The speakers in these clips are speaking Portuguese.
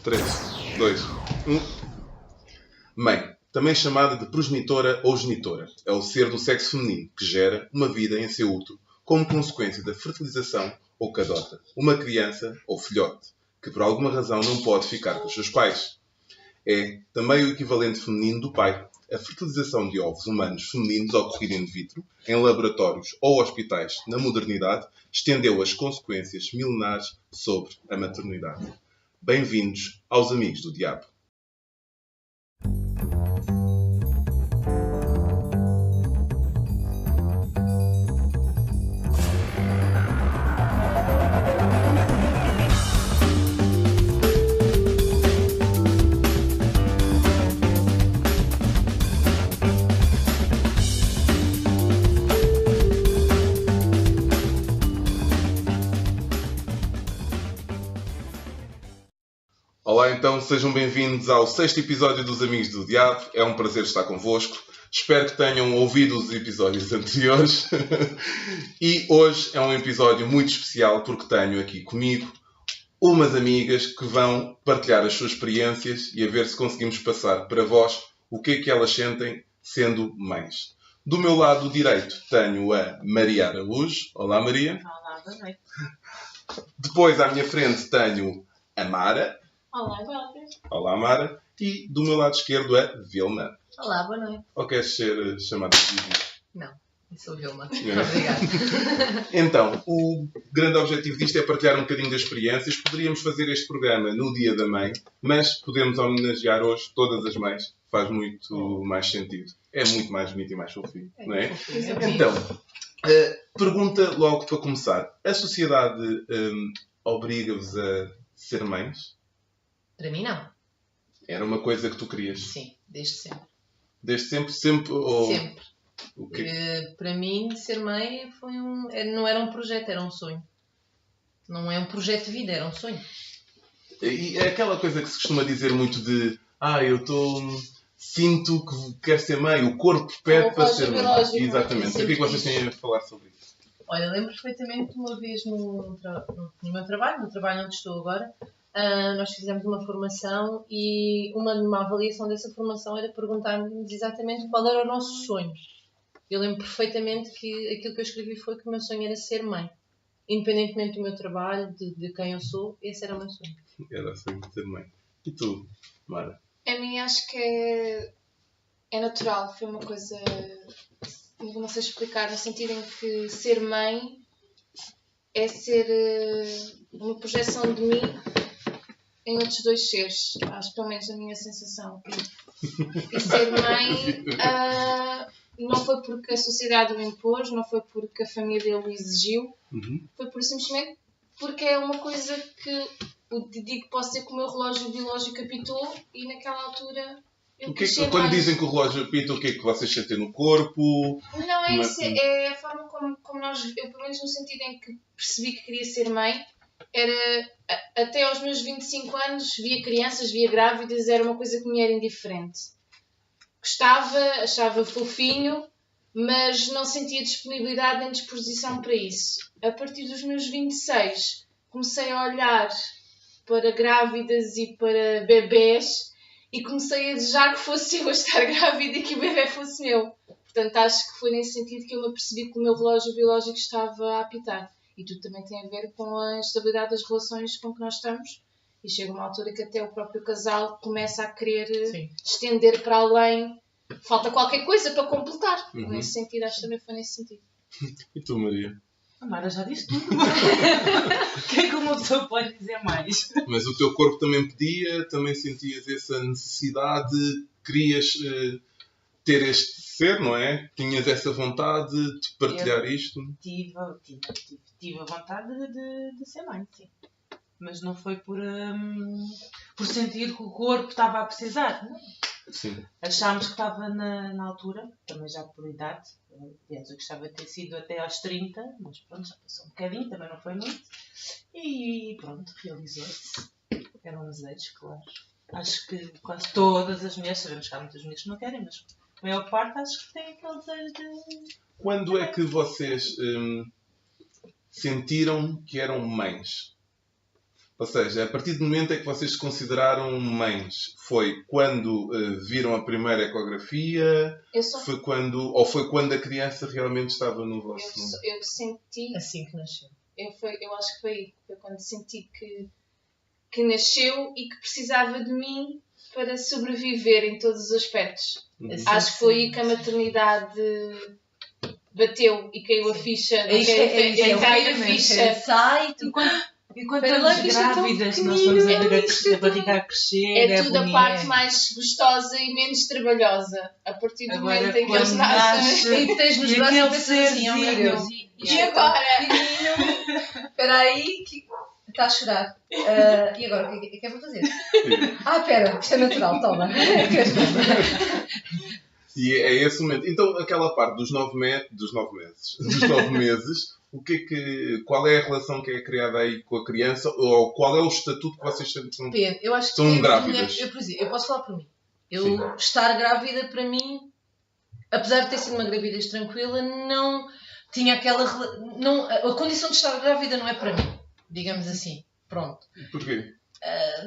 3, 2, 1. Mãe, também chamada de progenitora ou genitora, é o ser do sexo feminino que gera uma vida em seu útero como consequência da fertilização ou que adota uma criança ou filhote, que por alguma razão não pode ficar com os seus pais. É também o equivalente feminino do pai. A fertilização de ovos humanos femininos ocorrida in vitro, em laboratórios ou hospitais na modernidade, estendeu as consequências milenares sobre a maternidade. Bem-vindos aos Amigos do Diabo. Olá, então, sejam bem-vindos ao 6º episódio dos Amigos do Diabo. É um prazer estar convosco. Espero que tenham ouvido os episódios anteriores. E hoje é um episódio muito especial porque tenho aqui comigo umas amigas que vão partilhar as suas experiências e a ver se conseguimos passar para vós o que é que elas sentem sendo mães. Do meu lado direito tenho a Maria Araújo. Olá, Maria. Olá, boa noite. Depois, à minha frente, tenho a Mara. Olá, Walter. Olá, Mara. E do meu lado esquerdo a Vilma. Olá, boa noite. Ou queres ser chamada de Vivi? Não, eu sou Vilma. Obrigada. Então, o grande objetivo disto é partilhar um bocadinho das experiências. Poderíamos fazer este programa no Dia da Mãe, mas podemos homenagear hoje todas as mães. Faz muito mais sentido. É muito mais bonito e mais fofinho, não é? Então, pergunta logo para começar. A sociedade obriga-vos a ser mães? Para mim, não. Era uma coisa que tu querias? Sim, desde sempre. Desde sempre? Sempre? Ou... Sempre. O quê? Para mim, ser mãe foi não era um projeto, era um sonho. Não é um projeto de vida, era um sonho. E é aquela coisa que se costuma dizer muito de sinto que quero ser mãe, o corpo pede para ser mãe. Exatamente. O que é que vocês têm a falar sobre isso? Olha, lembro perfeitamente uma vez no meu trabalho, no trabalho onde estou agora, nós fizemos uma formação e uma avaliação dessa formação era perguntar-nos exatamente qual era o nosso sonho. Eu lembro perfeitamente que aquilo que eu escrevi foi que o meu sonho era ser mãe. Independentemente do meu trabalho, de quem eu sou, esse era o meu sonho. Era o sonho de ser mãe. E tu, Mara? A mim acho que é natural, foi uma coisa, não sei explicar, no sentido em que ser mãe é ser uma projeção de mim em outros dois seres, acho pelo menos a minha sensação. E ser mãe não foi porque a sociedade o impôs, não foi porque a família o exigiu, foi simplesmente porque é uma coisa que posso dizer que o meu relógio biológico apitou e naquela altura eu quis ser quando mais. dizem que o relógio apita, o que é que vocês sentem no corpo? Não, é isso, é a forma como nós, eu pelo menos no sentido em que percebi que queria ser mãe, era até aos meus 25 anos, via crianças, via grávidas, era uma coisa que me era indiferente. Gostava, achava fofinho, mas não sentia disponibilidade nem disposição para isso. A partir dos meus 26, comecei a olhar para grávidas e para bebés e comecei a desejar que fosse eu a estar grávida e que o bebê fosse meu. Portanto, acho que foi nesse sentido que eu me apercebi que o meu relógio biológico estava a apitar. E tudo também tem a ver com a estabilidade das relações com que nós estamos. E chega uma altura que até o próprio casal começa a querer estender para além. Falta qualquer coisa para completar. Nesse sentido, acho que também foi nesse sentido. E tu, Maria? A Mara já disse tudo. O que é que uma pessoa pode dizer mais? Mas o teu corpo também pedia, também sentias essa necessidade, querias ter este ser, não é? Tinhas essa vontade de partilhar isto? Tive a vontade de ser mãe, sim. Mas não foi por sentir que o corpo estava a precisar, não? Sim. Achámos que estava na altura, também já por idade. Aliás, eu gostava de ter sido até aos 30, mas pronto, já passou um bocadinho, também não foi muito. E pronto, realizou-se. Era um desejo, claro. Acho que quase todas as mulheres, sabemos que há muitas mulheres que não querem, mas a maior parte acho que tem aquele desejo de... Quando é que vocês sentiram que eram mães? Ou seja, a partir do momento em que vocês se consideraram mães, foi quando viram a primeira ecografia? Foi quando a criança realmente estava no vosso... Eu senti... Assim que nasceu. Eu acho que foi aí. Foi quando senti que nasceu e que precisava de mim para sobreviver em todos os aspectos. Acho que foi aí que a maternidade bateu e caiu a ficha. Caiu a ficha. Sai, Enquanto estamos grávidas, nós estamos a ver a barriga a crescer. É tudo a parte mais gostosa e menos trabalhosa. A partir do momento em que eles nascem e tens nos braços e pensas assim, oh meu Deus. E agora? Espera aí, que está a chorar. E agora, o que é que eu vou fazer? Espera, isto é natural, toma. E é esse momento. Então, aquela parte dos 9 meses, qual é a relação que é criada aí com a criança? Ou qual é o estatuto que vocês sentem? Eu acho que são grávidas. Eu posso falar por mim. Estar grávida, para mim, apesar de ter sido uma gravidez tranquila, não tinha aquela... a condição de estar grávida não é para mim, digamos assim. Pronto. Porquê? É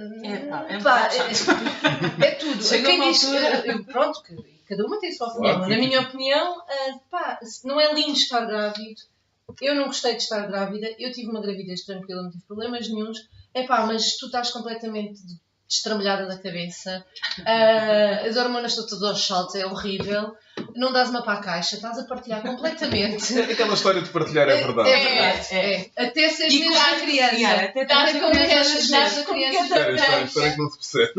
tudo. Quem diz, pronto, cada uma tem a sua opinião. Na minha opinião, não é lindo estar grávido. Eu não gostei de estar grávida. Eu tive uma gravidez tranquila, não tive problemas nenhuns. Mas tu estás completamente destramelhada da cabeça. As hormonas estão todas aos saltos, é horrível. Não dás uma para a caixa, estás a partilhar completamente. Aquela história de partilhar é verdade. É. Até 6 meses da criança. Estás com a criança. Espera que não se percebe.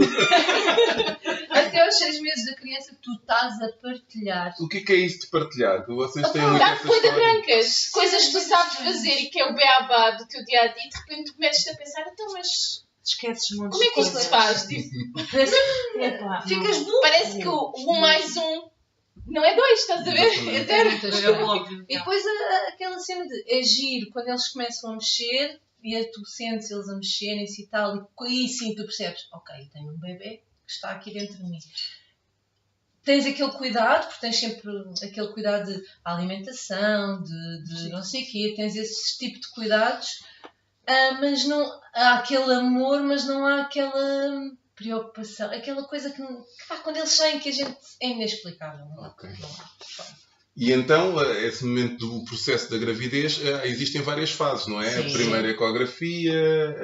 Até aos 6 meses da criança tu estás a partilhar. O que é isso de partilhar? Que vocês têm muito dar essa coisa história. brancas. Coisas que tu sabes fazer e que é o beabá do teu dia-a-dia. De repente tu começas a pensar, então mas... Esqueces um monte como é que isto se faz? Ficas burro. Parece que o 1 mais 1 não é 2, estás a ver? É óbvio. E depois aquela cena de agir, quando eles começam a mexer e tu sentes eles a mexerem-se e tal, e aí sim tu percebes, ok, tenho um bebê que está aqui dentro de mim. Tens aquele cuidado, porque tens sempre aquele cuidado de alimentação, de não sei o quê, tens esse tipo de cuidados, mas não há aquele amor, mas não há aquela preocupação, aquela coisa que quando eles saem que a gente é inexplicável. Okay. E então, esse momento do processo da gravidez, existem várias fases, não é? Sim. A primeira ecografia,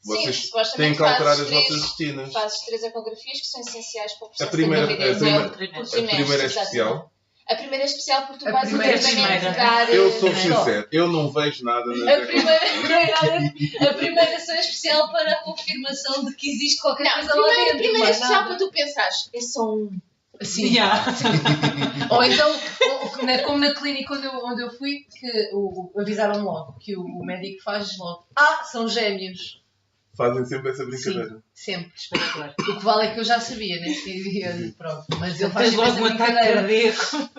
vocês têm que supostamente alterar as vossas rotinas. Fazes 3 ecografias que são essenciais para o processo A primeira é especial. especial. A primeira é especial porque tu A basicamente primeira. entregar... Eu sou sincero, eu não vejo nada na A primeira só é especial para a confirmação de que existe qualquer coisa lá dentro. A primeira é especial para tu pensares, é só um. Sim. Ou então, como na clínica onde eu fui, que avisaram-me logo, que o médico faz logo. São gêmeos. Fazem sempre essa brincadeira. Sim, sempre. Espetacular. O que vale é que eu já sabia, né? Pronto. Mas ele faz Tens logo um ataque cardíaco.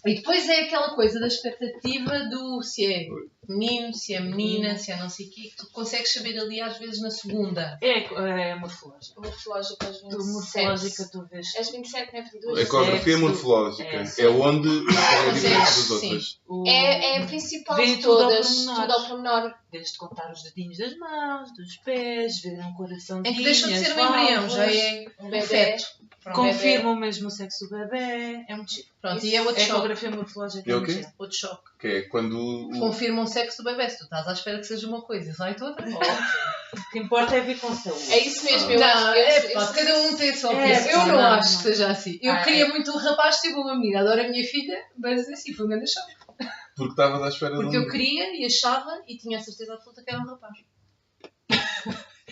E depois é aquela coisa da expectativa do se é menino, se é menina, se é não sei o quê, que tu consegues saber ali às vezes na segunda. É morfológica. Morfológica às 27. Morfológica tu vês. Às 27, não é 22? A ecografia morfológica é onde é diferente das outras. É a principal vê de tudo ao todas. pormenor. Tudo ao pormenor. Desde contar os dedinhos das mãos, dos pés, ver um coraçãozinho. É que deixa de ser um embrião, já é um bebê. feto. Confirmam mesmo o sexo do bebê. É muito chique. Pronto, e é outro choque. Ecografia morfológica. É o quê? Outro choque. Que é quando... Confirmam o sexo do bebê. Se tu estás à espera que seja uma coisa e sai outra. O que importa é vir com saúde. É isso mesmo. Eu Não, acho que cada um tem a sua opinião. Eu não acho que seja assim. Eu queria muito um rapaz, tive uma menina. Adoro a minha filha, mas assim, foi um grande choque. Porque estavas à espera de Porque eu queria e achava e tinha a certeza absoluta que era um rapaz.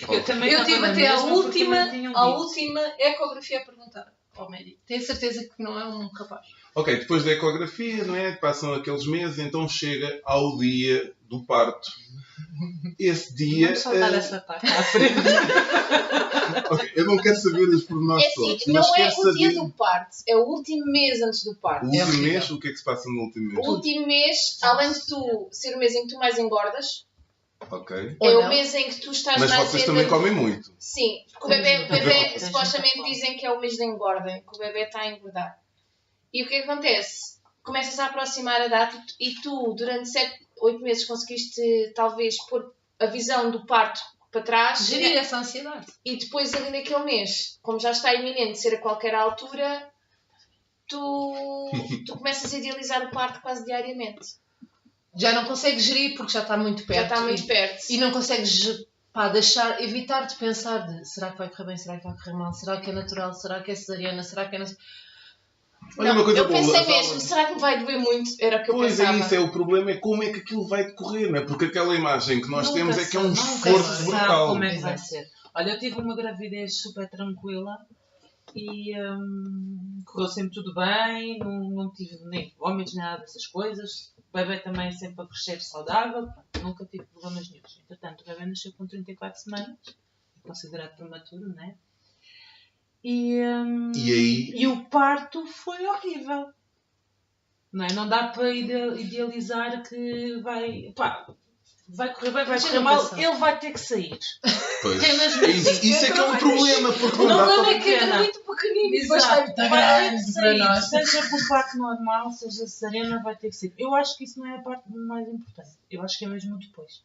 Eu tive até a última ecografia a perguntar ao médico. Tenho certeza que não é um rapaz. Ok, depois da ecografia, não é? Passam aqueles meses, então chega ao dia do parto. Esse dia... Vamos saltar essa parte à frente. Okay, eu não quero saber os pormenores todos. Não mas é quero o saber... dia do parto, é o último mês antes do parto. O último mês? O que é que se passa no último mês? O último mês, além de tu ser o mês em que tu mais engordas, ok. é o mês em que tu estás mas mais... Mas vocês também comem muito. Sim, porque o bebê supostamente dizem que é o mês da engorda, que o bebê está a engordar. E o que acontece? Começas a aproximar a data e tu, durante 7, 8 meses, conseguiste talvez pôr a visão do parto para trás. Gerir essa ansiedade. E depois ali naquele mês, como já está iminente ser a qualquer altura, tu começas a idealizar o parto quase diariamente. Já não consegues gerir porque já está muito perto. Já está muito perto. E não consegues evitar de pensar de será que vai correr bem, será que vai correr mal, será que é natural, será que é cesariana, será que é... Olha, Não, uma coisa eu boa, pensei Laura. mesmo, será que me vai doer muito? Era o que eu Pois pensava. é isso, é o problema, é como é que aquilo vai decorrer, não é? Porque aquela imagem que nós Nunca temos é que é um se- nunca esforço se brutal. sabe como é que vai Exato. ser. Olha, eu tive uma gravidez super tranquila e correu sempre tudo bem, não tive nem vômitos, nem nada dessas coisas. O bebê também sempre a crescer saudável, pronto, nunca tive problemas nenhums. Entretanto, o bebê nasceu com 34 semanas, considerado prematuro, não é? E aí, E o parto foi horrível. Não é? Não dá para idealizar que vai correr bem, vai Mas eu correr não mal, pensava. ele vai ter que sair. pois, É mesmo é isso, assim. isso é que é um problema, porque não Não dá dá para... nem que é muito pequenino e depois Exato. vai muito Vai ter grande que para sair. nós. Seja por parto normal, seja cesariana, vai ter que sair. Eu acho que isso não é a parte mais importante. Eu acho que é mesmo o depois.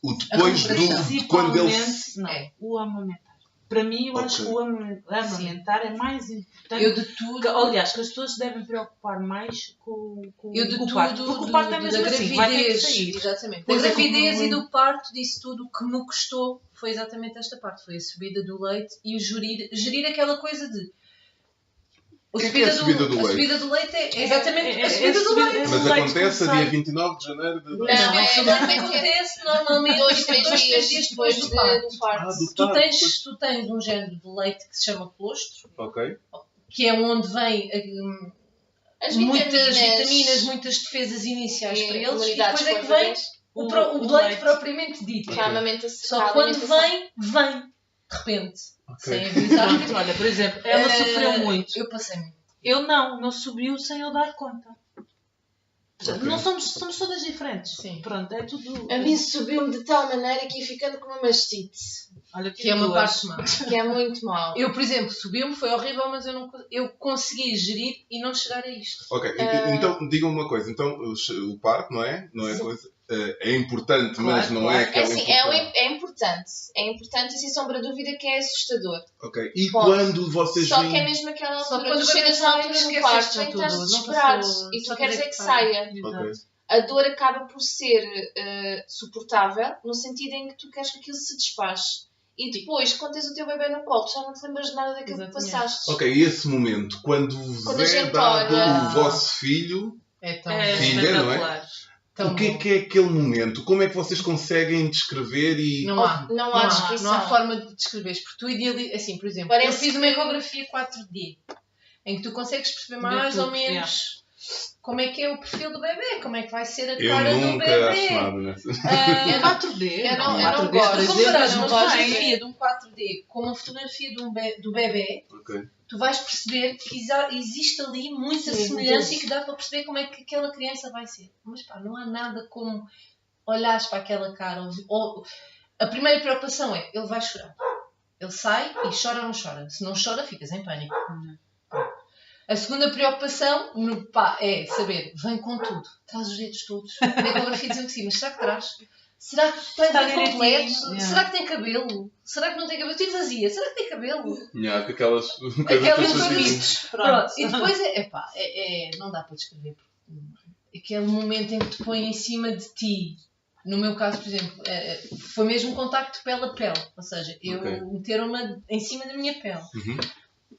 O depois de quando ele... Principalmente, não, É. o amamentar. Para mim, eu acho que o amamentar é mais importante. Eu de tudo... Aliás, que as pessoas se devem preocupar mais com Eu de o tudo, parto. Porque o parto é mesmo da assim, vai ter que gravidez, sair. exatamente. Pois Da é, gravidez como- e do parto, disso tudo, o que me custou foi exatamente esta parte. Foi a subida do leite e o gerir aquela coisa de... O que é a subida do A leite? subida do leite é exatamente a subida do leite. Mas leite acontece a começar- dia 29 de janeiro de... Não, Acontece normalmente 2, 3 2, 3 dias dias depois do parto. parto. do Tu parto, tens um género de leite que se chama colostro, Ok. que é onde vem As muitas vitaminas, muitas defesas iniciais e para eles, e imunidades depois é que para vem bebês. o leite propriamente dito. Que a amamenta- Só a que quando alimentação. vem, de repente, Ok. sem avisar. Pronto, olha, por exemplo, ela sofreu muito. Eu passei-me. Eu não subiu sem eu dar conta. Ok. Não somos todas diferentes. Sim. Pronto, é tudo. A mim subiu-me de tal maneira que ia ficando com uma mastite. Olha, Que é uma duas. parte má. Que é muito mau. Eu, por exemplo, subiu-me, foi horrível, mas eu consegui gerir e não chegar a isto. Ok, então diga-me uma coisa. Então o parto, não é? Não é Sim. coisa... é importante, Claro, mas não claro. é É aquela assim, importante. é importante. É importante e sem sombra de dúvida que é assustador. Ok. E Pode. quando vocês Só veem... que é mesmo aquela Só altura. quando Tu o bebê chegas na sai, altura do esqueces parto, de em que estás tudo, não desesperado passou, e tu só queres fazer é que que saia. Ok. A dor acaba por ser suportável no sentido em que tu queres que aquilo se despache. E depois, quando tens o teu bebê no colo, já não te lembras de nada daquilo que Exatamente. passaste. Ok, e esse momento, quando vos Quando a é gente dado olha- o vosso filho, É tão, É Filha, não é? espetacular. tão o que bom. é aquele momento? Como é que vocês conseguem descrever e... Não há. Não há descrição. Não há forma de descreveres. Porque tu idealizas... Assim, por exemplo, Parece eu fiz que- uma ecografia 4D, em que tu consegues perceber mais tudo, ou menos como é que é o perfil do bebê, como é que vai ser a Eu cara do nunca bebê. acho nada nessa. Ah, Eu 4D. eu não 4D, gosto. por Tu exemplo, comparas não uma vai. fotografia de um 4D com uma fotografia do bebê, Ok. tu vais perceber que existe ali muita Sim, semelhança sim. e que dá para perceber como é que aquela criança vai ser. Mas pá, não há nada como olhares para aquela cara. A primeira preocupação é, ele vai chorar. Ele sai e chora ou não chora. Se não chora, ficas em pânico. A segunda preocupação é saber, vem com tudo, traz os dedos todos. Na ecografia dizem que sim, mas será que traz? Será que está Está bem completo? direitinho. Yeah. Será que tem cabelo? Será que não tem cabelo? Estive vazia, será que tem cabelo? Nha, com aquelas... Aquelas coisas coisas. assim. Pronto. E depois não dá para descrever. Aquele momento em que te põe em cima de ti. No meu caso, por exemplo, foi mesmo um contacto pele a pele. Ou seja, eu Ok. meteram-me em cima da minha pele. Uhum.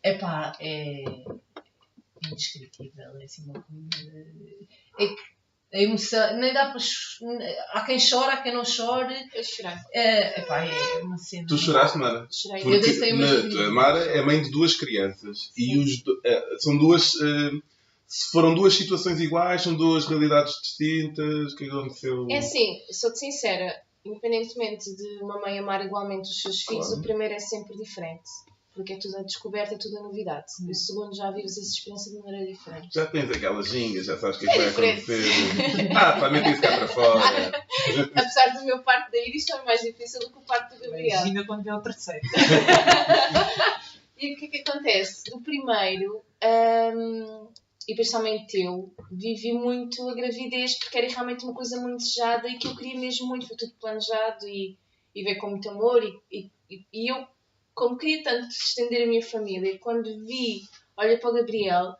Epá, é indescritível, é assim uma coisa. É que a emoção, nem dá para. Há quem chora, há quem não chore. Eu chorei. Epá, é uma cena. Tu choraste, Mara? Chorei. Eu deitei uma Porque a Mara é mãe de duas crianças. E são duas... se foram duas situações iguais, são duas realidades distintas. O que aconteceu? É assim, sou-te sincera, independentemente de uma mãe amar igualmente os seus filhos, Claro. o primeiro é sempre diferente. Porque é tudo a descoberta, é tudo a novidade. E o segundo já vives essa experiência de maneira diferente. Já tens aquelas gingas, já sabes o que é que É vai diferente. acontecer. Pá, mete isso cá para fora. Apesar do meu parto da Iris foi mais difícil do que o parto do Gabriel. Imagina quando vê o terceiro. E o que é que acontece? Do primeiro, e principalmente teu, vivi muito a gravidez porque era realmente uma coisa muito desejada e que eu queria mesmo muito, foi tudo planejado e e veio com muito amor e eu, como queria tanto estender a minha família, quando vi, olha para o Gabriel,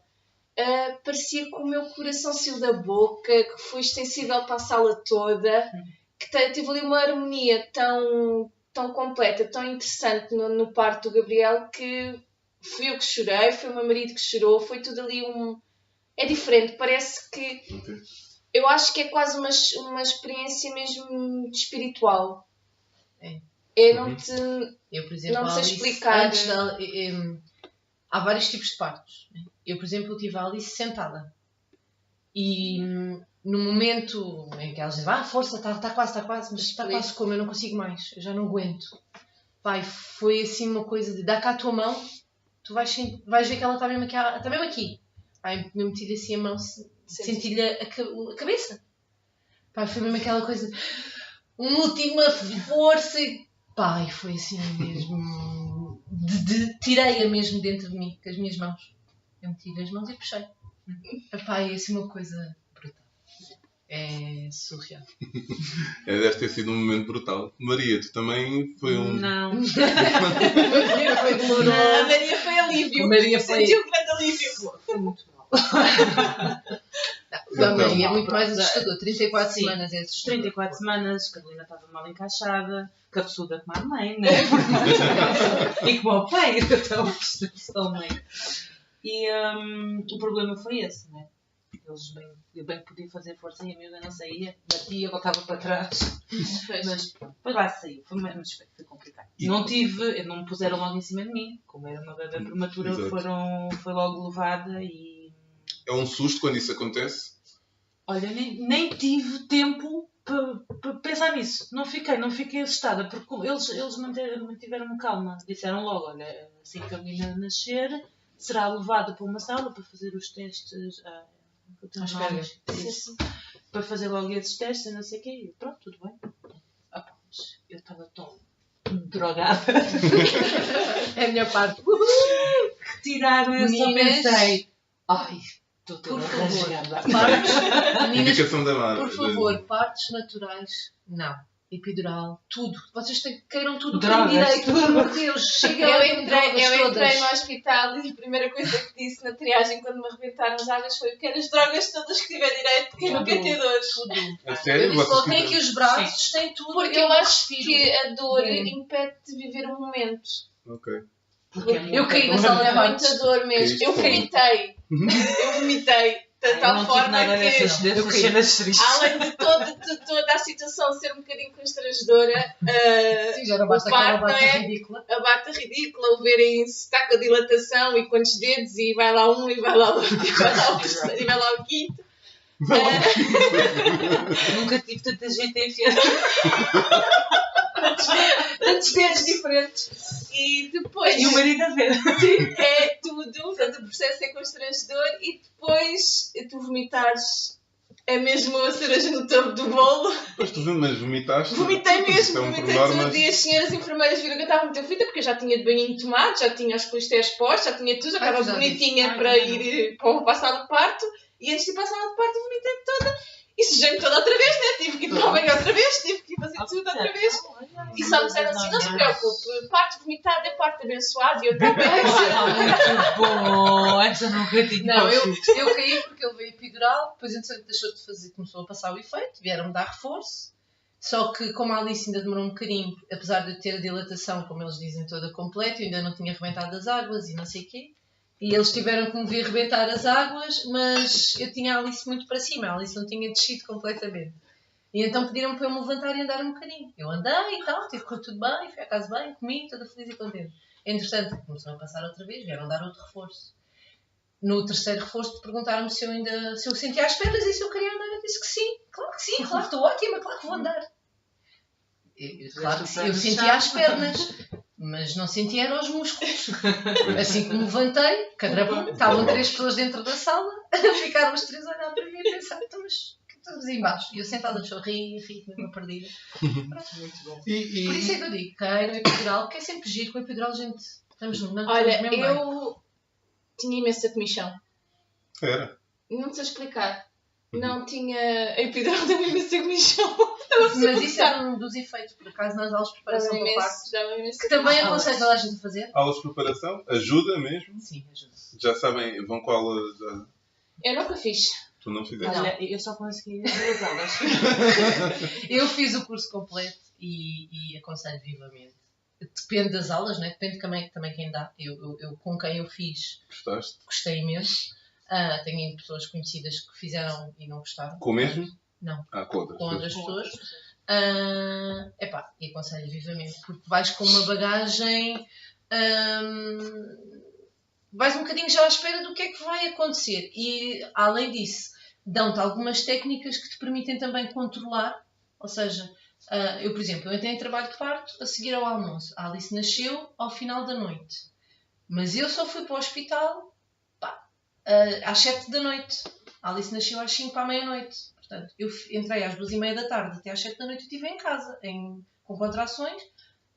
parecia que o meu coração saiu da boca, que foi extensível para a sala toda, que teve ali uma harmonia tão, tão completa, tão interessante no parto do Gabriel, que fui eu que chorei, foi o meu marido que chorou, foi tudo ali É diferente, parece que... Ok. Eu acho que é quase uma experiência mesmo espiritual. É. Não te... Eu, por exemplo, Não sei Alice, explicar. antes há vários tipos de partos. Eu, por exemplo, tive a Alice sentada. E no momento em que ela dizia, força, está quase, mas está quase como, eu não consigo mais, eu já não aguento. Pai, foi assim uma coisa de, dá cá a tua mão, tu vais ver que ela está mesmo aqui. Pai, me meti assim a mão, senti-lhe a cabeça. Pai, foi mesmo aquela coisa, uma última força. Pai, foi assim mesmo, tirei-a mesmo dentro de mim, com as minhas mãos. Eu meti as mãos e puxei. Pai, é assim uma coisa brutal. É surreal. Deve ter sido um momento brutal. Maria, tu também foi um... Não. A Maria foi doloroso. A Maria foi alívio. A Maria foi... Sentiu um grande alívio. Foi muito mal. A Maria é muito mais assustador. 34 Sim. semanas é assustador. 34 semanas, Carolina estava mal encaixada, cabeçuda como a mãe, né? E como o pai, então a mãe. E o problema foi esse, né? Eu bem podia fazer força e a miúda não saía, batia, voltava para trás. Mas depois lá saiu, foi complicado. Não me puseram logo em cima de mim, como era uma bebê prematura, foi logo levada e... É um susto quando isso acontece? Olha, nem tive tempo para pensar nisso. Não fiquei assustada, porque eles mantiveram-me calma. Disseram logo, olha, assim que a menina nascer, será levada para uma sala para fazer os testes... Às cargas. Para fazer logo esses testes e não sei o quê. E pronto, tudo bem. Mas eu estava tão drogada. É a minha parte. Retiraram, eu só pensei. Ai, estou toda rasgada. Indicação da mãe. Por favor, partes naturais, não. Epidural, tudo. Vocês queiram tudo Drogas, por direito, pelo amor de Deus. Eu entrei no hospital e a primeira coisa que disse na triagem quando me arrebentaram as águas foi: eu quero as drogas todas que tiver direito, porque eu não quero ter dores. Tudo. É sério? Eu disse logo, tem aqui os braços, tem tudo. Porque eu acho que a dor impede de viver o momento. Ok. Eu caí na sala de É partos. muita dor mesmo. Eu vomitei. De tal forma que, cenas tristes. além de toda a situação ser um bocadinho constrangedora, Sim, já não basta o parto, aquela bata não é? ridícula. A bata ridícula, o verem se está com a dilatação e quantos dedos, e vai lá um, e vai lá outro, e vai lá o terceiro, e vai lá o quinto. Nunca tive tanta gente a enfiar. Tantos dedos diferentes. E depois E o marido a ver. é tudo, portanto o processo é constrangedor e depois tu vomitares é mesmo a cereja no topo do bolo. Mas tu vomitaste? Vomitei mesmo, Então, vomitei por tudo norma, e as senhoras enfermeiras viram que eu estava muito aflita porque eu já tinha de banhinho tomado, já tinha os costelos postos, já tinha tudo, já estava já bonitinha disse. para ir para a sala de parto e antes de ir para a sala de parto vomitei toda e sujei-me toda outra vez, né? Tive que ir tomar banho outra vez, tive que ir fazer tudo outra vez. E só me disseram assim, não se preocupe, parte vomitada é parte abençoada e eu também. Muito bom! Essa nunca tinha. Não, eu caí porque ele veio epidural, depois entretanto deixou de fazer, começou a passar o efeito, vieram-me dar reforço. Só que como a Alice ainda demorou um bocadinho, apesar de eu ter a dilatação, como eles dizem, toda completa, eu ainda não tinha arrebentado as águas e não sei o quê. E eles tiveram que me ver arrebentar as águas, mas eu tinha a Alice muito para cima, a Alice não tinha descido completamente. E então pediram-me para eu me levantar e andar um bocadinho. Eu andei e tal, tive correr tudo bem, fui à casa bem, comi, toda feliz e contente. Entretanto, começou a passar outra vez, vieram dar outro reforço. No terceiro reforço perguntaram-me se eu sentia as pernas e se eu queria andar. Eu disse que sim, claro, estou ótima, claro que vou andar. Claro que eu sentia as pernas, mas não sentia eram os músculos. Assim que me levantei, cadrabum, estavam 3 pessoas dentro da sala, ficaram os 3 a olhar para mim e a pensar, mas estamos aí embaixo. E eu sentada no chão, ri, mesmo perdida. Muito bom. Por isso é que eu digo, quero epidural, porque é sempre giro, com epidural, gente, estamos no Olha, mesmo bem. eu tinha imensa comichão. Era. Não sei explicar. Não tinha. A epidural deu-me imensa comichão. Mas isso é um dos efeitos, por acaso, nas aulas de preparação para parto. Que também também aconselho toda a gente a fazer. Aulas de preparação? Ajuda mesmo? Sim, ajuda. Já sabem, vão com a aula... Eu nunca fiz. Tu não fizeste? Olha, eu só consegui as 2 aulas. Eu fiz o curso completo e aconselho vivamente. Depende das aulas, né? Depende também quem dá. Eu com quem eu fiz, Gostaste? gostei imenso. Tenho pessoas conhecidas que fizeram e não gostaram. Com o mesmo? Não. Com outras. Com outras pessoas. E aconselho vivamente, porque vais com uma bagagem, vais um bocadinho já à espera do que é que vai acontecer. E, além disso, dão-te algumas técnicas que te permitem também controlar. Ou seja, eu, por exemplo, eu entrei em trabalho de parto a seguir ao almoço. A Alice nasceu ao final da noite. Mas eu só fui para o hospital às 7 da noite. A Alice nasceu às 5 para a meia-noite. Portanto, eu entrei às 2h30 da tarde até às 7 da noite e estive em casa, com contrações,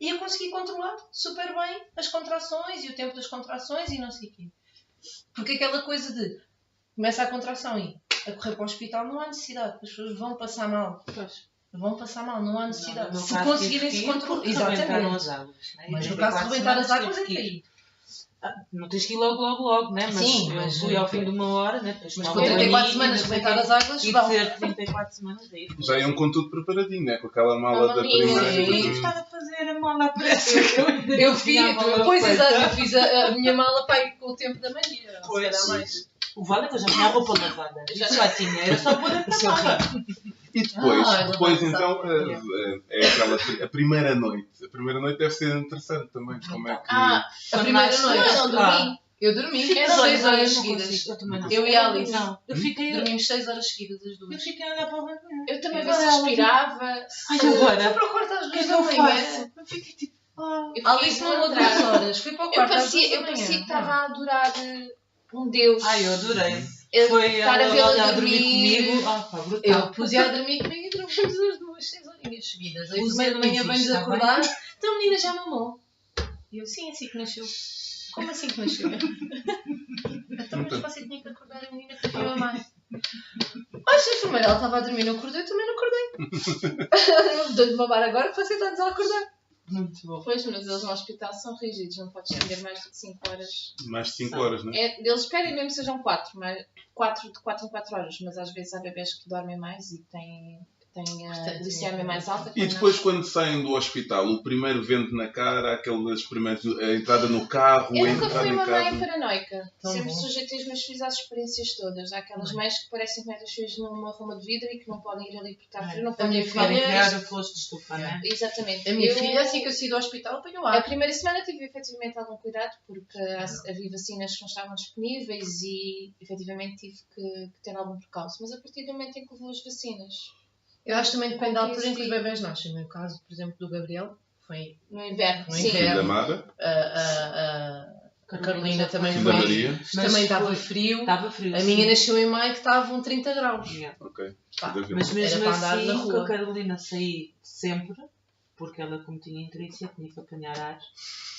e eu consegui controlar super bem as contrações e o tempo das contrações e não sei o quê. Porque aquela coisa de começa a contração e a correr para o hospital não há necessidade, as pessoas vão passar mal. Vão passar mal, não há necessidade. Se conseguirem se controlar. Exatamente. As águas, né? Mas no caso de rebentar as águas é cair. Não tens que ir logo, né? Mas sim, eu fui ao fim de uma hora, né? Mas com 34 semanas rebentar as águas, e vão. de ser 34 semanas aí. Já iam com tudo preparadinho, né? Com aquela mala da primeira. Eu estava a fazer a mala para isso. Eu fiz, eu fiz a minha mala para ir com o tempo da Maria. Pois. Mais. O vale é que eu já tinha a roupa lavada. Isso já tinha, era só pôr a mala. E depois então, é aquela a primeira noite. A primeira noite deve ser interessante também. Como é que... A primeira noite. Eu não dormi. Eu dormi. Eram 6 horas seguidas. Eu e a Alice. Não, eu fiquei... Dormimos 6 horas seguidas as Eu duas. fiquei a olhar para o banco. Eu também respirava. Ai, Fui agora? para o quarto às O que é 2 que da eu manhã. faço? Eu fiquei tipo... Eu A Alice não andou 2 horas. Fui para o Eu quarto às 2 parecia da manhã. que estava a adorar um Deus. Ai, eu adorei. Foi estar a vê-la dormir comigo. Ah, pá, brutal. Eu pus-a a dormir comigo e dormimos as duas 6 horinhas seguidas. Aí Os primeiro de manhã amigos, vens está acordar, então a menina já mamou. E eu, sim, assim que nasceu. Como assim que nasceu? Então, mas você tinha que acordar a menina que tinha mamar. Olha, a enfermeira, ela estava a dormir, não acordei, eu também não acordei. Dou-lhe mamar agora que você está a desacordar. Muito bom. Pois, mas eles no hospital são rígidos, não podes estender mais de 5 horas. Mais de 5 horas, não é? Eles pedem mesmo que sejam 4, mas 4 de 4 em 4 horas, mas às vezes há bebés que dormem mais e têm a glicemia mais alta. E depois, quando saem do hospital, o primeiro vento na cara, aqueles primeiros, a entrada no carro, Eu a nunca entrada fui em uma mãe casa. paranoica. Tão Sempre bom. sujeitei os meus filhos às experiências todas. Há aquelas mães que parecem que metem os filhos numa ruma de vidro e que não podem ir ali porque está frio, não A podem minha ir filha- Criar o fosso de estufa, não é? Exatamente. A minha filha, assim que eu saí do hospital, apanhou A ar. primeira semana tive efetivamente algum cuidado porque havia vacinas que não estavam disponíveis e efetivamente tive que ter algum precauço. Mas a partir do momento em que levou as vacinas, Eu acho que também depende da altura em que os bebés nascem. No caso, por exemplo, do Gabriel, foi no inverno, No sim. inverno. Da Mara, a Carolina também da foi. Maria. Mas Também estava foi- frio. Estava frio. A minha nasceu em maio que estavam 30 graus. Yeah. Ok. Pá, Tudo a ver. Mas mesmo Era para andar assim, na com rua. a Carolina saí sempre, porque ela, como tinha intrícia, tinha que apanhar ar.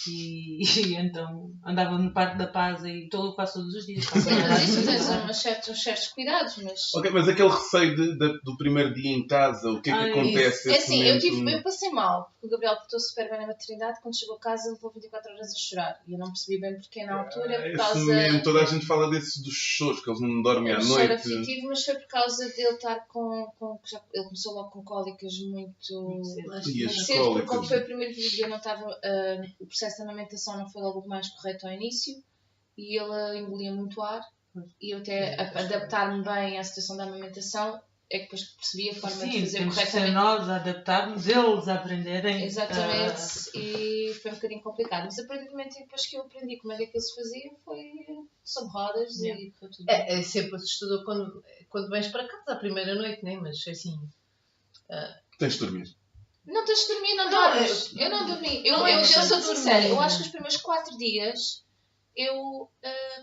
E então andava no Parque da Paz e todo o passo todos os dias. Sim, mas isso tens uns certos cuidados, mas... Ok, mas aquele receio do primeiro dia em casa, o que é que Ai, acontece? É esse assim, momento? eu passei mal, porque o Gabriel portou super bem na maternidade, quando chegou a casa levou 24 horas a chorar. E eu não percebi bem porque na altura, por Esse causa... momento, toda a gente fala desses dos choros, que eles não dormem à Um choro noite. afetivo, mas foi por causa dele estar ele começou logo com cólicas muito E as cedo, porque como cólicas? foi o primeiro vídeo, eu não estava, o processo de amamentação não foi logo o mais correto ao início e ele engolia muito ar e eu até adaptar-me bem à situação da amamentação é que depois percebi a forma de Sim, fazer temos que ser corretamente. nós a adaptarmos, eles a aprenderem. Exatamente, e foi um bocadinho complicado, mas a partir do momento em que depois que eu aprendi como é que aquilo se fazia, foi sob rodas Yeah. e foi tudo. É sempre assustador quando vens para casa a primeira noite, né? Mas assim. Tens de dormir. Não tens de dormir, não Não, dormes. Eu não dormi. Eu não é sou questão de sincera, eu dormir. acho que os primeiros 4 dias eu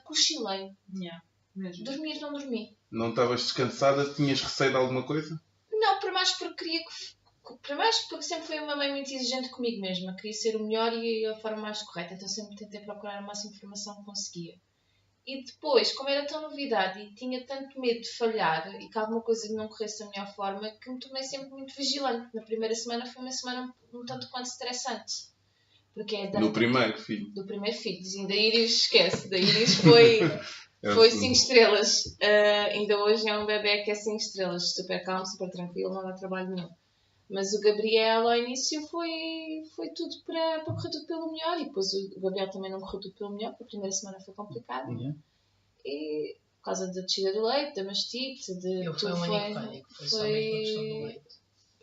cochilei. Yeah, mesmo. Dormir, não dormi. Não estavas descansada? Tinhas receio de alguma coisa? Não, por mais porque queria que. Por mais porque sempre fui uma mãe muito exigente comigo mesma. Queria ser o melhor e a forma mais correta. Então sempre tentei procurar a máxima informação que conseguia. E depois, como era tão novidade e tinha tanto medo de falhar e que alguma coisa não corresse da melhor forma, que me tornei sempre muito vigilante. Na primeira semana foi uma semana um tanto quanto estressante. Porque é No primeiro filho. do primeiro filho. Dizem, da Iris, esquece. Da Iris foi 5 estrelas. Ainda hoje é um bebê que é 5 estrelas. Super calmo, super tranquilo, não dá trabalho nenhum. Mas o Gabriel, ao início, foi tudo para correr tudo pelo melhor. E depois o Gabriel também não correu tudo pelo melhor, porque a primeira semana foi complicada. E por causa da descida do leite, da mastite, Eu fui um único pânico, foi somente uma questão do leite.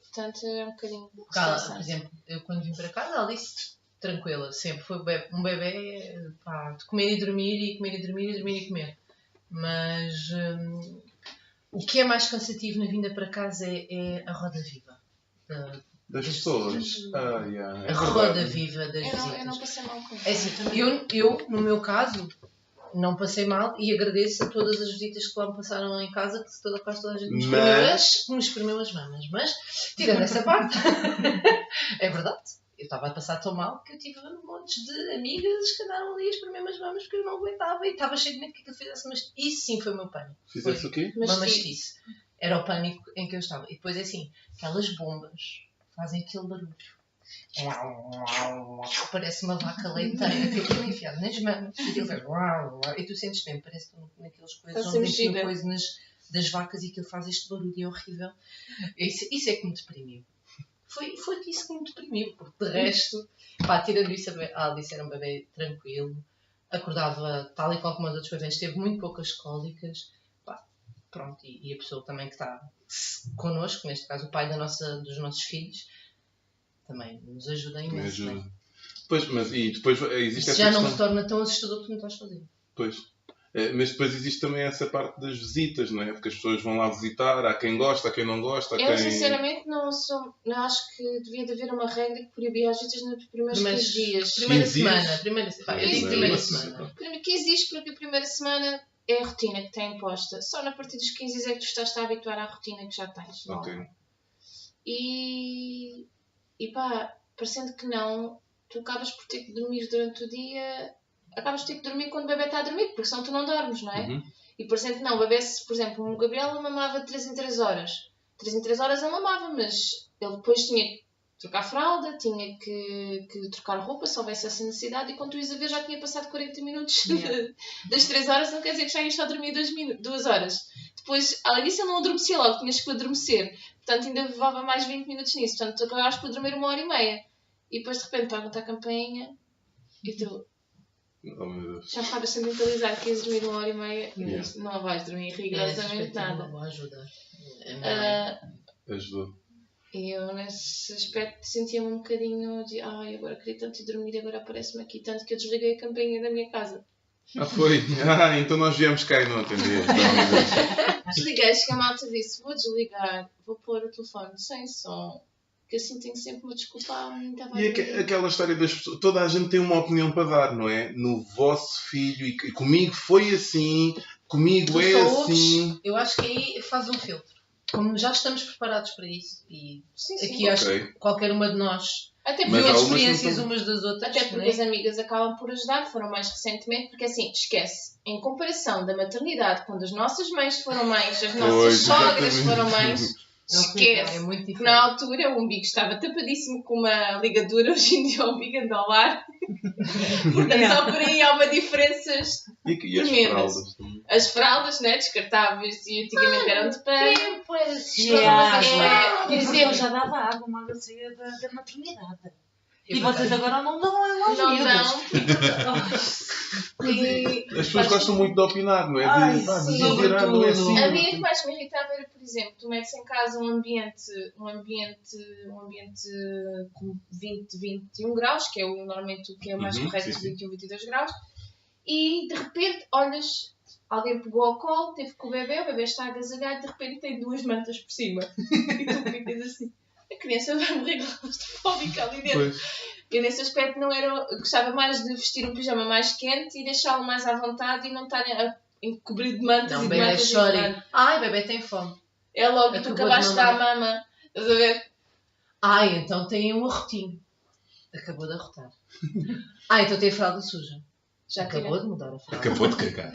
Portanto, é um bocadinho Por estressante. exemplo, eu quando vim para casa, a Alice, tranquila, sempre foi um bebê pá, de comer e dormir, e comer e dormir, e dormir e comer. Mas o que é mais cansativo na vinda para casa é a roda viva. Das pessoas. É A roda verdade. viva das visitas. Eu não passei mal com isso. É assim, eu, no meu caso, não passei mal e agradeço a todas as visitas que lá me passaram em casa, que quase toda a gente me espremeu as mamas. Mas, tirando essa parte, é verdade. Eu estava a passar tão mal que eu tive montes de amigas que andaram ali a espremer as mamas porque eu não aguentava e estava cheio de medo que aquilo fizesse, mas isso sim foi o meu pânico. Fizeste o quê? Uma mastice. Era o pânico em que eu estava. E depois é assim, aquelas bombas fazem aquele barulho. Parece uma vaca leiteira que aquilo é enfiado nas mamas e aquilo faz e tu sentes bem, parece que estão naquelas coisas onde enfiam coisas das vacas e aquilo faz este barulho e é horrível. Isso é que me deprimiu. Foi isso que me deprimiu, porque de resto, pá, tirando isso, a Alice era um bebê tranquilo, acordava tal e qual como os outros bebês, teve muito poucas cólicas, pá, pronto, e a pessoa também que está connosco, neste caso o pai dos nossos filhos, também nos ajuda imenso. Me ajuda. Pois, mas e depois existe essa já não questão... retorna tão assustador que tu não estás fazendo. Pois. Mas depois existe também essa parte das visitas, não é? Porque as pessoas vão lá visitar, há quem gosta, há quem não gosta, há Eu quem... sinceramente não acho que devia de haver uma regra que proibia as visitas nos primeiros 15 dias. Primeira 15 dias? semana. Eu digo primeira semana. 15 dias porque a primeira semana é a rotina que tem imposta. Só na partir dos 15 dias é que tu estás a habituar à rotina que já tens. Não? Ok. E pá, parecendo que não, tu acabas por ter que dormir durante o dia, acabas por ter que dormir quando o bebê está a dormir, porque senão tu não dormes, não é? Uhum. E parecendo que não, o bebê, por exemplo, o Gabriel mamava de 3 em 3 horas. 3 em 3 horas ele mamava, mas ele depois tinha que trocar fralda, tinha que trocar roupa, se houvesse essa necessidade, e quando tu ias a ver já tinha passado 40 minutos das 3 horas, não quer dizer que já ias só dormir 2 horas. Depois, além disso, ele não adormecia logo, tinhas que adormecer. Portanto, ainda levava mais 20 minutos nisso. Portanto, tu acabavas por dormir 1h30. E depois, de repente, toca a campainha e tu Oh, meu Deus. já estavas sentimentalizado que ias dormir 1h30. Yeah. Não vais dormir rigorosamente nada. Uma boa ajuda. Ajudou. E eu, nesse aspecto, sentia-me um bocadinho de agora queria tanto ir dormir e agora aparece-me aqui. Tanto que eu desliguei a campainha da minha casa. Foi? Então nós viemos cá e não atendemos. Desliguei, cheguei a malta disse: vou desligar, vou pôr o telefone sem som, que assim tenho sempre uma desculpa. E aquela história das pessoas, toda a gente tem uma opinião para dar, não é? No vosso filho, e comigo foi assim, comigo é assim. Eu acho que aí faz um filtro. Como já estamos preparados para isso, e sim, aqui acho que qualquer uma de nós viu as experiências umas das outras. Até porque as amigas acabam por ajudar, foram mais recentemente, porque assim, esquece, em comparação da maternidade, quando as nossas mães foram mães, as nossas sogras foram mães, esquece. É muito diferente. Na altura o umbigo estava tapadíssimo com uma ligadura, hoje em dia o umbigo anda ao ar. Portanto, só por aí há uma diferença E as tremenda. fraldas? As fraldas, né, descartáveis, e antigamente eram de pano. Eu já dava água, uma bacia da maternidade. E vocês agora não dão água aos miúdos. As pessoas gostam muito de opinar, não é? Não é assim. A minha que mais me irritava era, por exemplo, tu metes em casa um ambiente com 20, 21 graus, que é normalmente o que é mais correto, de 21, 22 graus, e de repente olhas, alguém pegou ao colo, teve com o bebê está agasalhado, de repente tem 2 mantas por cima. E tu ficas assim, a criança vai morrer claustrofóbica ali dentro. Pois. Eu nesse aspecto gostava mais de vestir um pijama mais quente e deixá-lo mais à vontade e não estar a encobrir de mantas e de mantas. Chore. Ai, bebê tem fome. É logo que tu acabaste de dar a mama. Estás a ver? Então tem um arrotinho. Acabou de arrotar. Então tem a fralda suja. Já Acabou tirei. de mudar a frase. Acabou de cagar.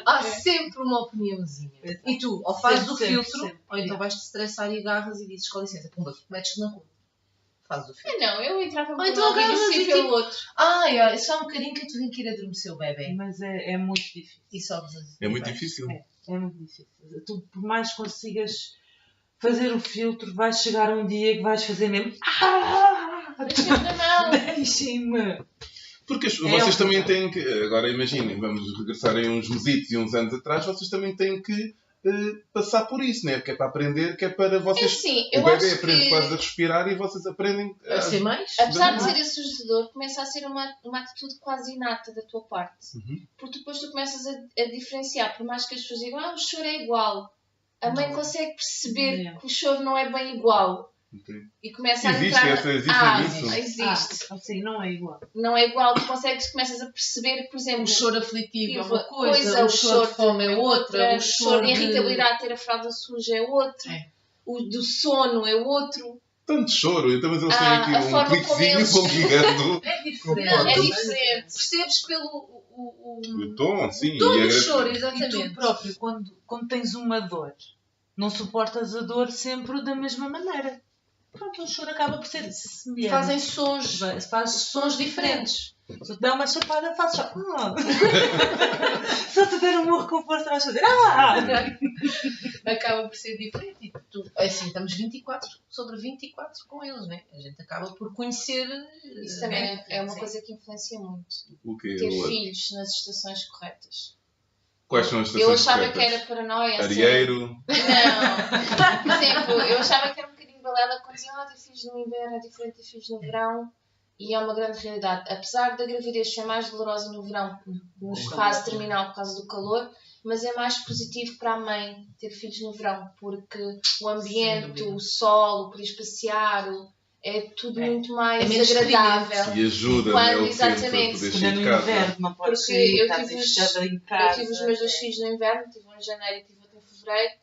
Há sempre uma opiniãozinha. E tu, ou fazes o Sempre, filtro, sempre. ou então vais-te estressar e agarras e dizes com licença, pumba, metes-te na rua. Fazes o filtro. Não, eu entrava Ou então um vídeo agarras assim e pelo tipo- outro. Ai, olha, só um bocadinho que tu tens que ir adormecer o bebê. Mas é muito difícil. E sobes assim. É muito difícil. É muito difícil. Tu, por mais que consigas fazer o filtro, vai chegar um dia que vais fazer mesmo. Deixa-me na mão. Deixem-me! Porque É vocês também horrível. têm que, agora imaginem, vamos regressar em uns mesitos e uns anos atrás, vocês também têm que passar por isso, né? Que é para aprender, que é para É vocês. assim, O eu bebê acho aprende que, quase a respirar e vocês aprendem A ser mais? apesar de ser assustador, começa a ser uma atitude quase inata da tua parte. Uhum. Porque depois tu começas a diferenciar, por mais que as pessoas digam, o choro é igual. A mãe consegue perceber Não. que o choro não é bem igual. Ok. E começa a Existe entrar... existe isso? Existe. Assim, não é igual. Não é igual, tu começas a perceber, por exemplo... O choro aflitivo é Coisa, uma coisa, o choro de fome é outra, o choro de de... irritabilidade, ter a fralda suja é outro, É. o do sono é outro. Tanto choro, então, mas eles têm Ah, aqui a um forma como cliquezinho eles- com gigante É diferente. É Pronto. diferente. Percebes pelo o tom, sim. tom e do a choro, E exatamente. tu próprio, quando tens uma dor, não suportas a dor sempre da mesma maneira. Pronto, o choro acaba por ser semelhante. Fazem sons, Faz sons diferentes. Se eu te der uma chapada, faço só. Se eu te der um murro com força, vais fazer. Acaba por ser diferente. E tu, assim, estamos 24 sobre 24 com eles, né? A gente acaba por conhecer. Isso também né? é uma Sim. coisa que influencia muito. O quê? Ter O outro? filhos nas estações corretas. Quais são as estações Eu achava corretas? que era paranoia. assim. Arieiro. Não. Por exemplo, eu achava que era um bocadinho balela quando diziam ter filhos no inverno é diferente de ter filhos no verão. E é uma grande realidade. Apesar da gravidez ser mais dolorosa no verão, no fase terminal por causa do calor, mas é mais positivo para a mãe ter filhos no verão, porque o ambiente, dúvida. o sol, o poder passear, é tudo muito mais É menos agradável. E ajuda, Quando- né? O tempo para exatamente. poder Quando é sair no de casa. inverno, não podes Porque sair, eu estás tive os- fechada em Eu casa. tive os meus dois filhos no inverno, tive um em janeiro e tive outro em fevereiro.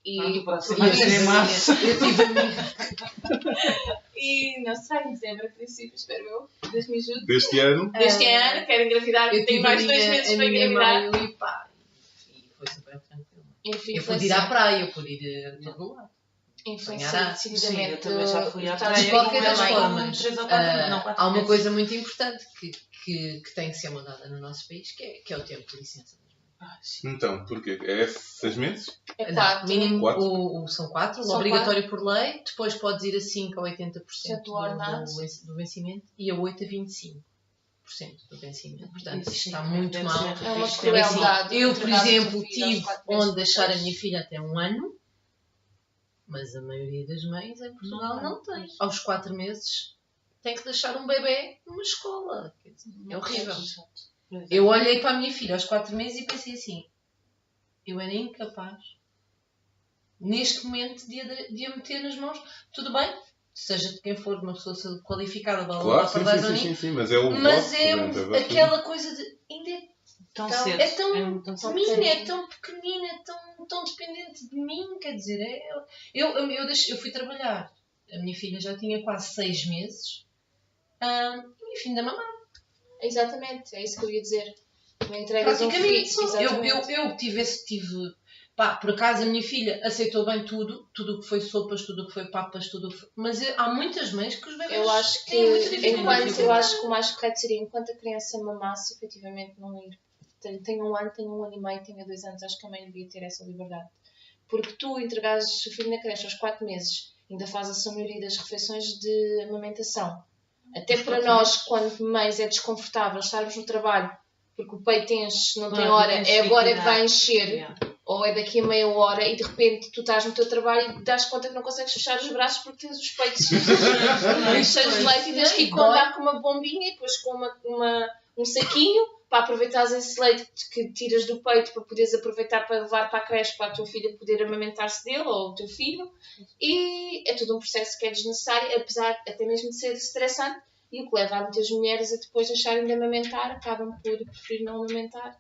Pronto, E o próximo E vai eu ser em tive- março. eu tive a minha. E não sei, em dezembro, a princípio, espero eu. Deus me ajude. Deste ano, Deste ano, quero engravidar, Eu tenho tive mais a 2 minha, meses a para minha engravidar. meio e pá. E foi super tranquilo. Enfim, Eu pude ir à praia, eu pude ir a todo lado. influencia Apanhar ar. Sim, eu decididamente. também já fui à Estás praia. De com qualquer a das mãe. formas, 3 ou 4, não, 4 há uma meses. coisa muito importante que tem que ser mudada no nosso país, que é o tempo de licença. então, porquê? É 6 meses? É Não, 4. mínimo Quatro? são 4, o São obrigatório por lei, depois podes ir a 5 a 80% do ordenado. do vencimento e a 8 a 25% do vencimento. Portanto, isto está Sim, muito deve mal. ser É uma isto crueldade. Eu, por entregar o teu exemplo, filho aos tive 4 meses onde deixar a depois. minha filha até 1 ano, mas a maioria das mães em Portugal não tem. Aos 4 meses tem que deixar um bebê numa escola. Quer dizer, é horrível. Eu olhei para a minha filha aos 4 meses e pensei assim, eu era incapaz, neste momento, de a meter nas mãos. Tudo bem, seja de quem for, uma pessoa qualificada, blá, blá, blá, Claro, sim, para dar sim, um sim, ninho, sim, mas é o mas vosso, é portanto, é vosso. aquela coisa de, ainda é Tão Então, cedo. é tão tão tão pequenina, pequenino. é tão pequenina, é tão dependente de mim, quer dizer, eu fui trabalhar, a minha filha já tinha quase 6 meses, e minha filha da mamãe, Exatamente, é isso que eu ia dizer. Tu entregas um filho. praticamente só. Exatamente. Eu tive, pá, por acaso a minha filha aceitou bem tudo o que foi sopas, tudo o que foi papas, tudo o que foi, mas há muitas mães que os bebês Eu acho que, têm muita dificuldade. eu acho que o mais correto seria, enquanto a criança mamasse, efetivamente não ir. Tenho 1 ano, tenho 1 ano e meio, tenho 2 anos, acho que a mãe devia ter essa liberdade. Porque tu entregares o filho na creche aos 4 meses, ainda fazes a maioria das refeições de amamentação. Até para nós, quando mães, é desconfortável estarmos no trabalho, porque o peito enche, não tem hora, é agora é que vai encher. Ou é daqui a meia hora e de repente tu estás no teu trabalho e das conta que não consegues fechar os braços porque tens os peitos cheios de leite e tens que ir contar com uma bombinha e depois com um saquinho para aproveitares esse leite que tiras do peito para poderes aproveitar para levar para a creche para a tua filha poder amamentar-se dele ou o teu filho. E é todo um processo que é desnecessário, apesar até mesmo de ser estressante, e o que leva a muitas mulheres a depois deixarem de amamentar, acabam por preferir não amamentar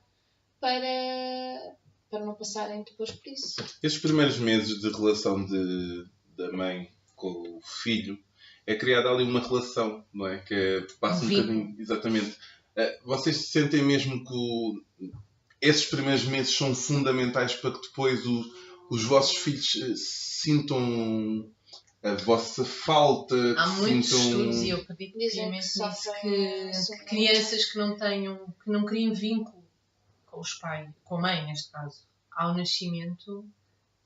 para não passarem depois por isso. Estes primeiros meses de relação da mãe com o filho, é criada ali uma relação, não é? Que passa um Vínculo. bocadinho, exatamente. Vocês sentem mesmo que esses primeiros meses são fundamentais para que depois os vossos filhos sintam a vossa falta? Há muitos sintam... estudos, e eu acredito Dizem piamente que nisso, sofrem que crianças que não criem vínculo com os pais, com a mãe neste caso, ao nascimento,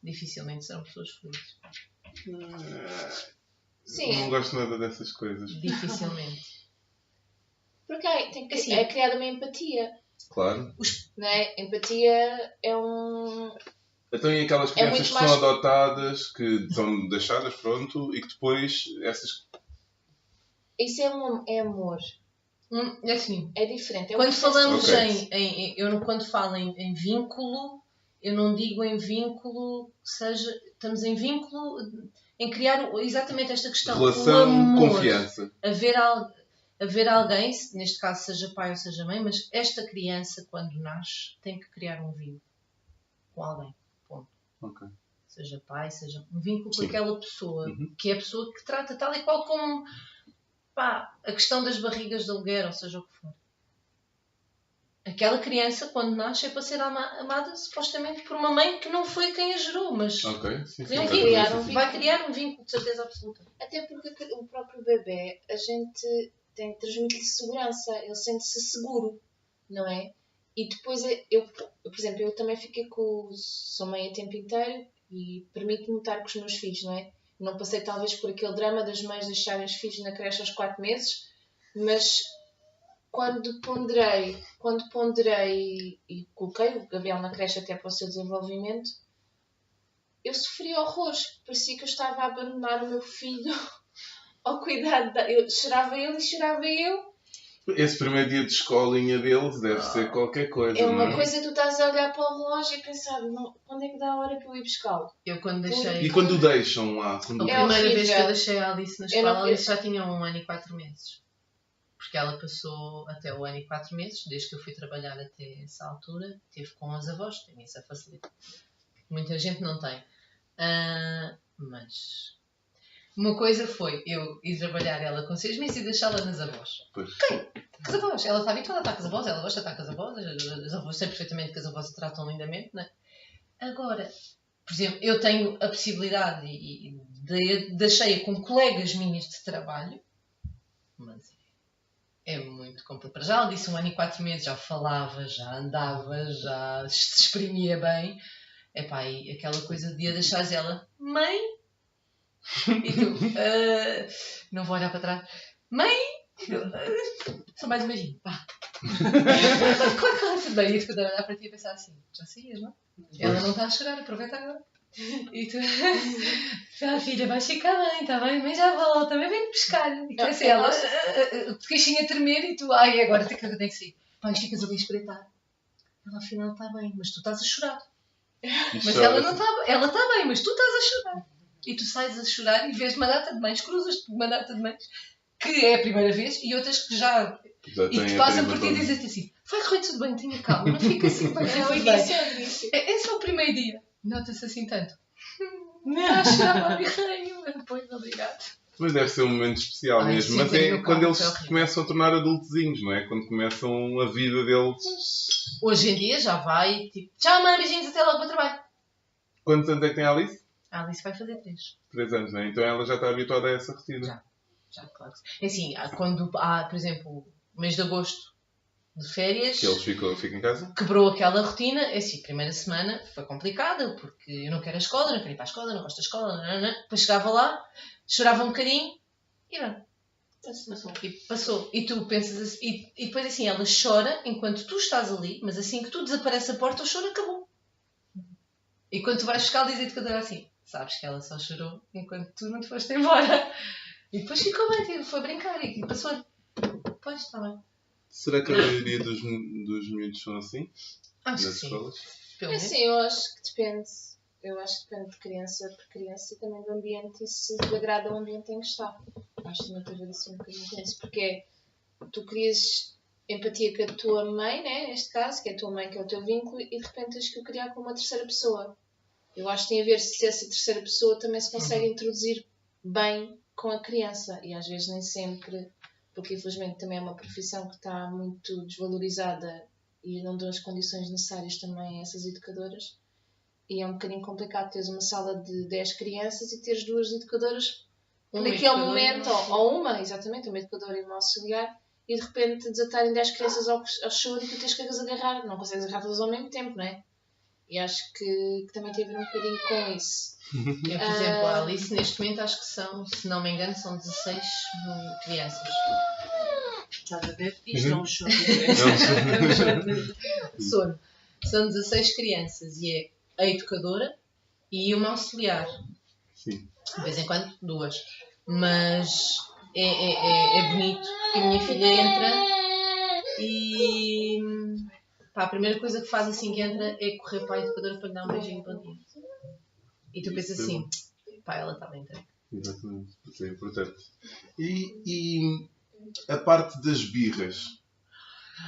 dificilmente serão pessoas felizes. Sim. Não gosto nada dessas coisas. Dificilmente. Porque tem que Assim, é criada uma empatia. Claro. Não é? Empatia é um. Então, e aquelas crianças muito que mais- são adotadas, que são deixadas, pronto, e que depois essas... Isso é amor. É assim, É diferente. É quando uma diferença. falamos Ok. eu quando falo em vínculo, eu não digo em vínculo, estamos em vínculo, em criar exatamente esta questão. O Relação, amor, confiança. haver alguém, neste caso seja pai ou seja mãe, mas esta criança, quando nasce, tem que criar um vínculo com alguém. Ponto. Ok. Seja pai, seja um vínculo com Sim. aquela pessoa, Uhum. que é a pessoa que trata tal e qual como a questão das barrigas de aluguer, ou seja o que for. Aquela criança, quando nasce, é para ser amada supostamente por uma mãe que não foi quem a gerou, mas Ok, sim, cria um sim. vínculo. sim. Vai criar um vínculo de certeza absoluta. Até porque o próprio bebê, a gente tem que transmitir segurança. Ele sente-se seguro, não é? E depois, por exemplo, eu também sou mãe a tempo inteiro e permito-me estar com os meus filhos, não é? Não passei talvez por aquele drama das mães deixarem os filhos na creche aos 4 meses, mas quando ponderei e coloquei o Gabriel na creche até para o seu desenvolvimento, eu sofri horrores. Parecia que eu estava a abandonar o meu filho ao cuidado eu chorava ele e chorava eu. Esse primeiro dia de escolinha deles deve ser qualquer coisa, É não uma é? coisa que tu estás a olhar para o relógio e pensar, quando é que dá a hora para eu ir buscá-lo? Eu quando deixei... E quando o deixam lá? A Quando... É primeira horrível. vez que eu deixei a Alice na Eu escola, não- a Alice já tinha 1 ano e 4 meses. Porque ela passou até o ano e 4 meses, desde que eu fui trabalhar até essa altura, teve com as avós, tem essa facilidade. Muita gente não tem. Mas uma coisa foi eu ir trabalhar ela com 6 meses e deixá-la nas avós. Pois. Com as avós. Ela está habituada a estar com as avós, ela gosta de estar com as avós, as avós sabem perfeitamente que as avós a tratam lindamente, não é? Agora, por exemplo, eu tenho a possibilidade e deixei-a com colegas minhas de trabalho, mas é muito complicado. Para já ela disse 1 ano e 4 meses, já falava, já andava, já se exprimia bem. Epá, e aquela coisa de deixares ela, mãe, e tu, não vou olhar para trás, mãe, e tu, só mais um beijinho, pá. Claro que ela tudo bem, e tu olhar para ti e pensar assim, já saías, não? Ela não está a chorar, aproveita agora. E tu, filha, vais ficar bem, está bem? Mas já volta, também vem pescar. E tu assim, ela, de queixinha a tremer e tu, ai, agora tem que sair. Pá, e ficas ali a espreitar. Ela afinal está bem, mas tu estás a chorar. Mas ela não está bem, ela está bem, mas tu estás a chorar. E tu sais a chorar e vês uma data de mães, cruzas-te uma data de mães, que é a primeira vez, e outras que já e que passam por ti e dizem assim, vai correr tudo bem, tenha calma, não fica assim, vai correr tudo bem. É só o primeiro dia. Nota-se assim tanto. Está a chorar para o birreio. Depois, obrigado. Mas deve ser um momento especial Ai, mesmo. sim, Mas tem é no quando carro, eles é horrível. começam a tornar adultezinhos, não é? Quando começam a vida deles. Hoje em dia já vai, tipo, tchau mãe, beijinhos, até logo, bom trabalho. Quantos anos é que tem a Alice? A Alice vai fazer 3. 3 anos, não é? Então ela já está habituada a essa rotina. Já, claro que sim. É assim, quando há, por exemplo, o mês de agosto de férias, Que eles ficam em casa? quebrou aquela rotina. É assim, a primeira semana foi complicada, porque eu não quero a escola, não quero ir para a escola, não gosto da escola, não. Depois chegava lá, chorava um bocadinho e pronto. Passou. E tu pensas assim, e depois assim, ela chora enquanto tu estás ali, mas assim que tu desaparece a porta, o choro acabou. E quando tu vais buscar, dizem-te que eu assim, sabes que ela só chorou enquanto tu não te foste embora. E depois ficou bem, foi brincar e passou. Pois, está bem. Será que a maioria dos miúdos são assim? Acho Nas que sim. escolas? Pelo menos. Assim, eu acho que depende. Eu acho que depende de criança por criança e também do ambiente e se lhe agrada o ambiente em que está. Acho que não tem a ver assim um bocadinho com isso, porque tu crias empatia com a tua mãe, né, neste caso, que é a tua mãe, que é o teu vínculo, e de repente tens que o criar com uma terceira pessoa. Eu acho que tem a ver se essa terceira pessoa também se consegue introduzir bem com a criança e às vezes nem sempre porque infelizmente também é uma profissão que está muito desvalorizada e não dão as condições necessárias também a essas educadoras. E é um bocadinho complicado teres uma sala de 10 crianças e teres 2 educadoras naquele momento, ou uma, exatamente, uma educadora e uma auxiliar, e de repente desatarem 10 crianças ao choro e tu tens que as agarrar, não consegues agarrar todas ao mesmo tempo, não é? E acho que também tem a ver um bocadinho com isso. Eu, por exemplo, a Alice neste momento acho que são, se não me engano, são 16 crianças. Estás a ver? Isto é um choro. Sono. São 16 crianças e é a educadora e uma auxiliar. Sim. De vez em quando, 2. Mas é bonito porque a minha filha entra e pá, a primeira coisa que faz assim que entra é correr para a educadora para lhe dar um beijinho para o dia. E tu pensas assim, pá, ela está bem entregue. Exatamente, isso é importante. E a parte das birras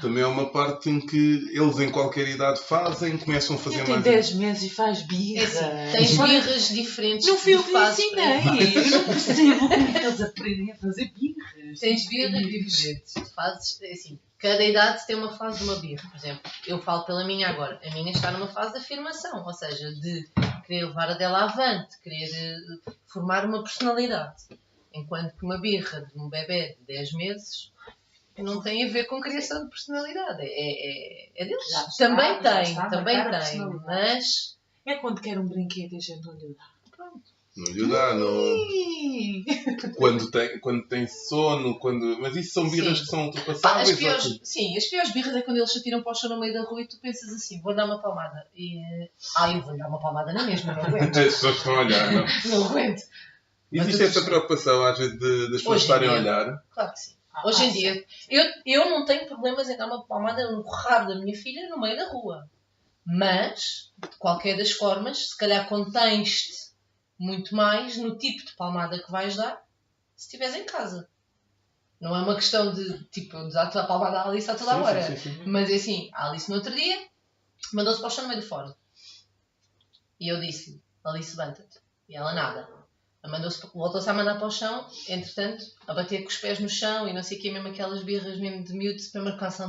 também é uma parte em que eles em qualquer idade fazem, começam a fazer Tem mais... 10 meses e faz birra. É assim, tens birras diferentes. Não fui eu que lhe fazes ensinei. Eu não percebo como é que eles aprendem a fazer birras. Tens birras diferentes. Tu fazes, é assim, cada idade tem uma fase de uma birra. Por exemplo, eu falo pela minha agora. A minha está numa fase de afirmação, ou seja, de querer levar a dela avante, querer formar uma personalidade. Enquanto que uma birra de um bebê de 10 meses não tem a ver com criação de personalidade. É deles. Também tem, mas... É quando quer um brinquedo e a gente não lhe dá. Não lhe dá, não... Quando tem sono, mas isso são birras Sim. que são ultrapassáveis. As piores birras é quando eles se atiram para o chão no meio da rua e tu pensas assim, vou dar uma palmada. Eu vou dar uma palmada na mesma, não aguento. As pessoas estão a olhar, não? Não aguento. Existe essa preocupação às vezes das pessoas estarem a olhar? Claro que sim. Hoje em dia, eu não tenho problemas em dar uma palmada no rabo da minha filha no meio da rua. Mas, de qualquer das formas, se calhar contens-te muito mais no tipo de palmada que vais dar se estiveres em casa. Não é uma questão de, tipo, eu dar-te a palmada à Alice a toda a hora. Sim. Mas é assim, a Alice no outro dia mandou-se para o chão no meio do fórum. E eu disse-lhe, Alice, levanta-te. E ela nada. Voltou-se a mandar para o chão, entretanto, a bater com os pés no chão e não sei o que, mesmo aquelas birras mesmo de miúdo de supermercação,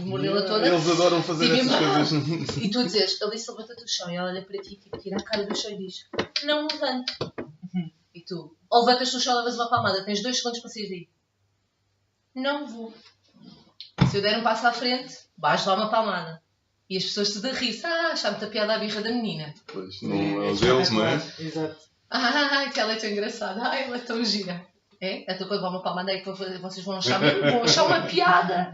mordê-la toda. Eles adoram fazer essas coisas. E tu dizes, Alice, levanta-te do chão, e ela olha para ti, tipo, tira a cara do chão e diz, não me levanto. E tu, ou levantas do chão e levas uma palmada, tens 2 segundos para sair daí. Não vou. Se eu der um passo à frente, vais lá uma palmada. E as pessoas te dão a rir, acham-te a piada à birra da menina. Pois, não é o deles, não é? Exato. Que ela é tão engraçada. Ela é tão gira. É? Então quando vou uma palmada é que vocês vão achar uma piada.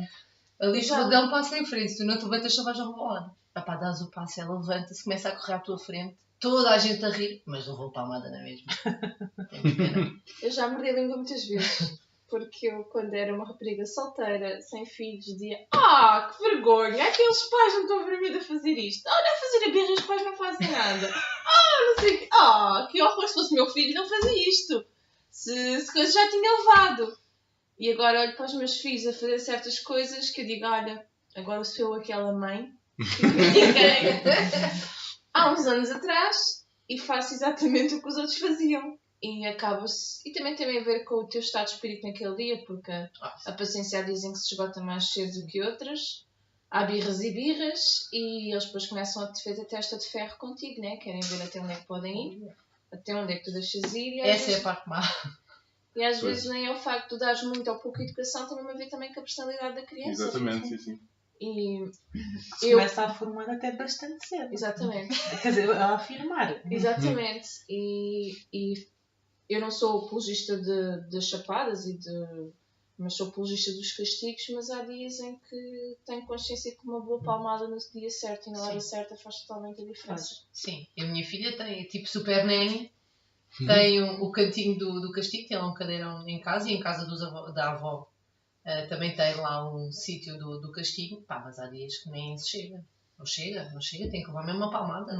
Ali vou dar um passo em frente. Se tu não te levantas, só vais a uma palmada. Papá, dás o passo, ela levanta-se, começa a correr à tua frente. Toda a gente a rir. Mas não vou palmada, não é mesmo? Temos pena. Eu já mordi a língua muitas vezes. Porque eu, quando era uma rapariga solteira, sem filhos, dizia: que vergonha! Aqueles pais não estão a ver a fazer isto. Olha, a fazer a birra, os pais não fazem nada. Não sei o quê. Que horror! Se fosse meu filho, não fazia isto. Se coisa já tinha levado. E agora olho para os meus filhos a fazer certas coisas que eu digo: olha, agora sou eu aquela mãe que critiquei há uns anos atrás e faço exatamente o que os outros faziam. E acaba-se. E também tem a ver com o teu estado de espírito naquele dia, porque a paciência dizem que se esgota mais cedo do que outras. Há birras e birras, e eles depois começam a te fazer a testa de ferro contigo, né? Querem ver até onde é que podem ir, até onde é que tu deixas ir. Essa é a parte má. E às vezes nem é o facto de tu dares muito ou pouca educação, tem a ver também com a personalidade da criança. Exatamente, sim. E começa a formar até bastante cedo. Exatamente. Quer dizer, a afirmar. Exatamente. E eu não sou apologista de chapadas mas sou apologista dos castigos, mas há dias em que tenho consciência que uma boa palmada no dia certo e na hora certa faz totalmente a diferença. Sim, a minha filha tem tipo super nanny, tem o cantinho do castigo, tem lá um cadeirão em casa e em casa da avó também tem lá um sítio do castigo, mas há dias que nem se chega. Não chega, tem que levar mesmo uma palmada,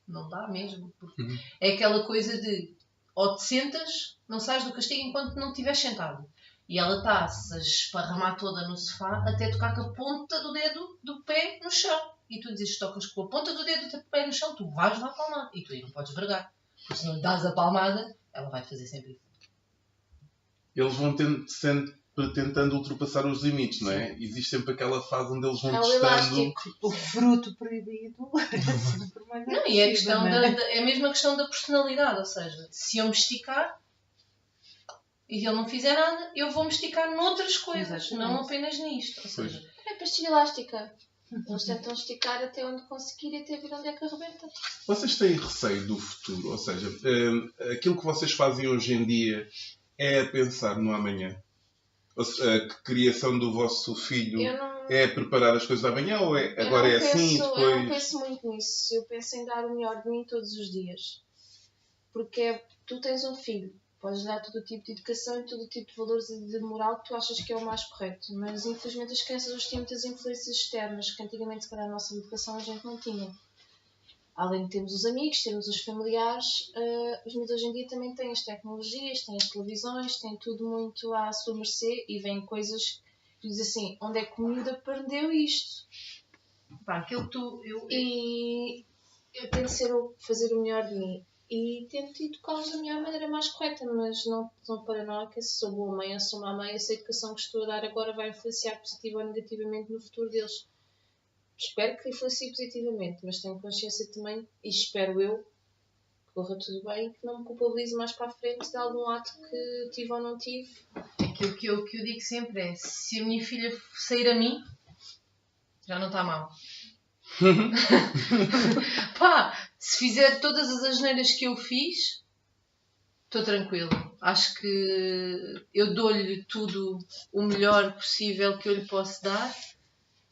não dá mesmo. Porque é aquela coisa de ou te sentas, não sais do castigo enquanto não estiveres sentado. E ela está-se a esparramar toda no sofá até tocar com a ponta do dedo do pé no chão. E tu dizes, tocas com a ponta do dedo do teu pé no chão, tu vais lá palmar. E tu aí não podes vergar. Porque se não lhe dás a palmada, ela vai fazer sempre isso. Eles vão tentando ultrapassar os limites, não é? Existe sempre aquela fase onde eles vão É o testando. elástico. O fruto proibido é sempre mais Não, e é, a agressivo, questão não é? é a mesma questão da personalidade, ou seja, se eu me esticar e ele não fizer nada, eu vou me esticar noutras coisas, Exatamente. não apenas nisto. Ou seja, É pastilha elástica. Eles tentam esticar até onde conseguir e até ver onde é que arrebenta. Vocês têm receio do futuro? Ou seja, aquilo que vocês fazem hoje em dia é a pensar no amanhã? A criação do vosso filho Eu não, é preparar as coisas da amanhã ou é, eu agora não é assim e penso, eu não depois... penso muito nisso. Eu penso em dar o melhor de mim todos os dias. Porque tu tens um filho. Podes dar todo o tipo de educação e todo o tipo de valores e de moral que tu achas que é o mais correto. Mas infelizmente as crianças hoje têm muitas influências externas que antigamente se calhar a nossa educação a gente não tinha. Além de termos os amigos, termos os familiares, os miúdos hoje em dia também têm as tecnologias, têm as televisões, têm tudo muito à sua mercê e vêm coisas que dizem assim, onde é que o miúdo aprendeu isto? pá, aquilo que E eu tento fazer o melhor de mim e tento educá-los da melhor maneira mais correta, mas não paranoica se sou boa mãe ou sou má mãe, essa educação que estou a dar agora vai influenciar positiva ou negativamente no futuro deles. Espero que influencie positivamente, mas tenho consciência também, e espero eu, que corra tudo bem e que não me culpabilize mais para a frente de algum ato que tive ou não tive. aquilo que eu digo sempre é, se a minha filha sair a mim, já não está mal. Pá, se fizer todas as asneiras que eu fiz, estou tranquilo. Acho que eu dou-lhe tudo o melhor possível que eu lhe posso dar,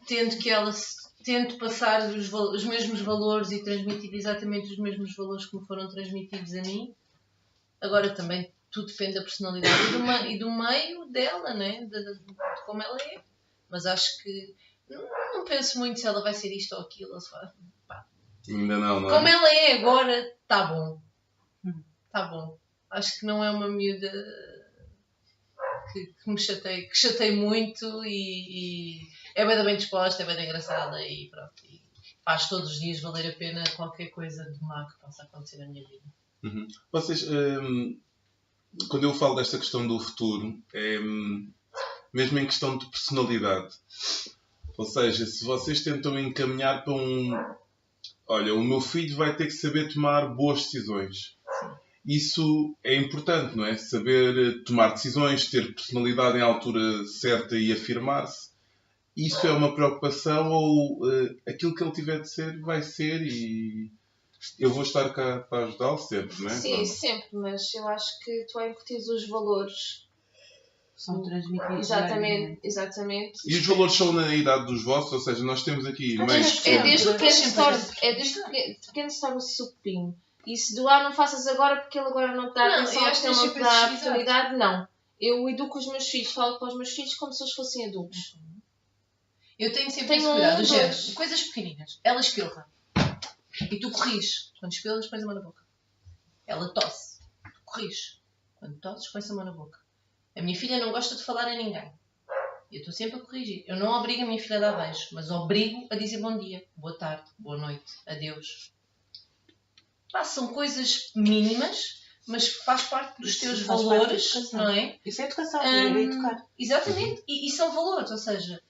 tento passar os mesmos valores e transmitir exatamente os mesmos valores que me foram transmitidos a mim. Agora também tudo depende da personalidade e do meio dela, né? De como ela é. Mas acho que não penso muito se ela vai ser isto ou aquilo. Ainda não é? Como ela é agora, está bom. Está bom. Acho que não é uma miúda que me chateie, que chateie muito e é bem disposta, é bem engraçada e pronto. E faz todos os dias valer a pena qualquer coisa de má que possa acontecer na minha vida. Uhum. Vocês, quando eu falo desta questão do futuro, é mesmo em questão de personalidade. Ou seja, se vocês tentam encaminhar para olha, o meu filho vai ter que saber tomar boas decisões. Isso é importante, não é? Saber tomar decisões, ter personalidade em altura certa e afirmar-se. Isso é uma preocupação ou aquilo que ele tiver de ser, vai ser e eu vou estar cá para ajudá-lo sempre, não é? Sim, Pronto. sempre, mas eu acho que tu incutires os valores. São transmitidos. Exatamente. E os valores são na idade dos vossos, ou seja, nós temos aqui meios É desde sempre. pequeno pequeno se torna supinho. E se doar não faças agora porque ele agora não te dá Não, atenção, eu acho que ele não tens te sempre dá a esses oportunidade, não. Eu educo os meus filhos, falo com os meus filhos como se eles fossem adultos. Eu tenho sempre Tenho esse cuidado. um, Do género, dois. coisas pequeninas. Ela espirra. E tu corriges. Quando espirras, pões a mão na boca. Ela tosse. Tu corriges. Quando tosses, pões a mão na boca. A minha filha não gosta de falar a ninguém. Eu estou sempre a corrigir. Eu não obrigo a minha filha a dar beijos, mas obrigo a dizer bom dia, boa tarde, boa noite, adeus. Pá, são coisas mínimas, mas faz parte dos teus Faz parte da valores, educação. não é? Isso é educação, é educar. Exatamente, e são valores, ou seja,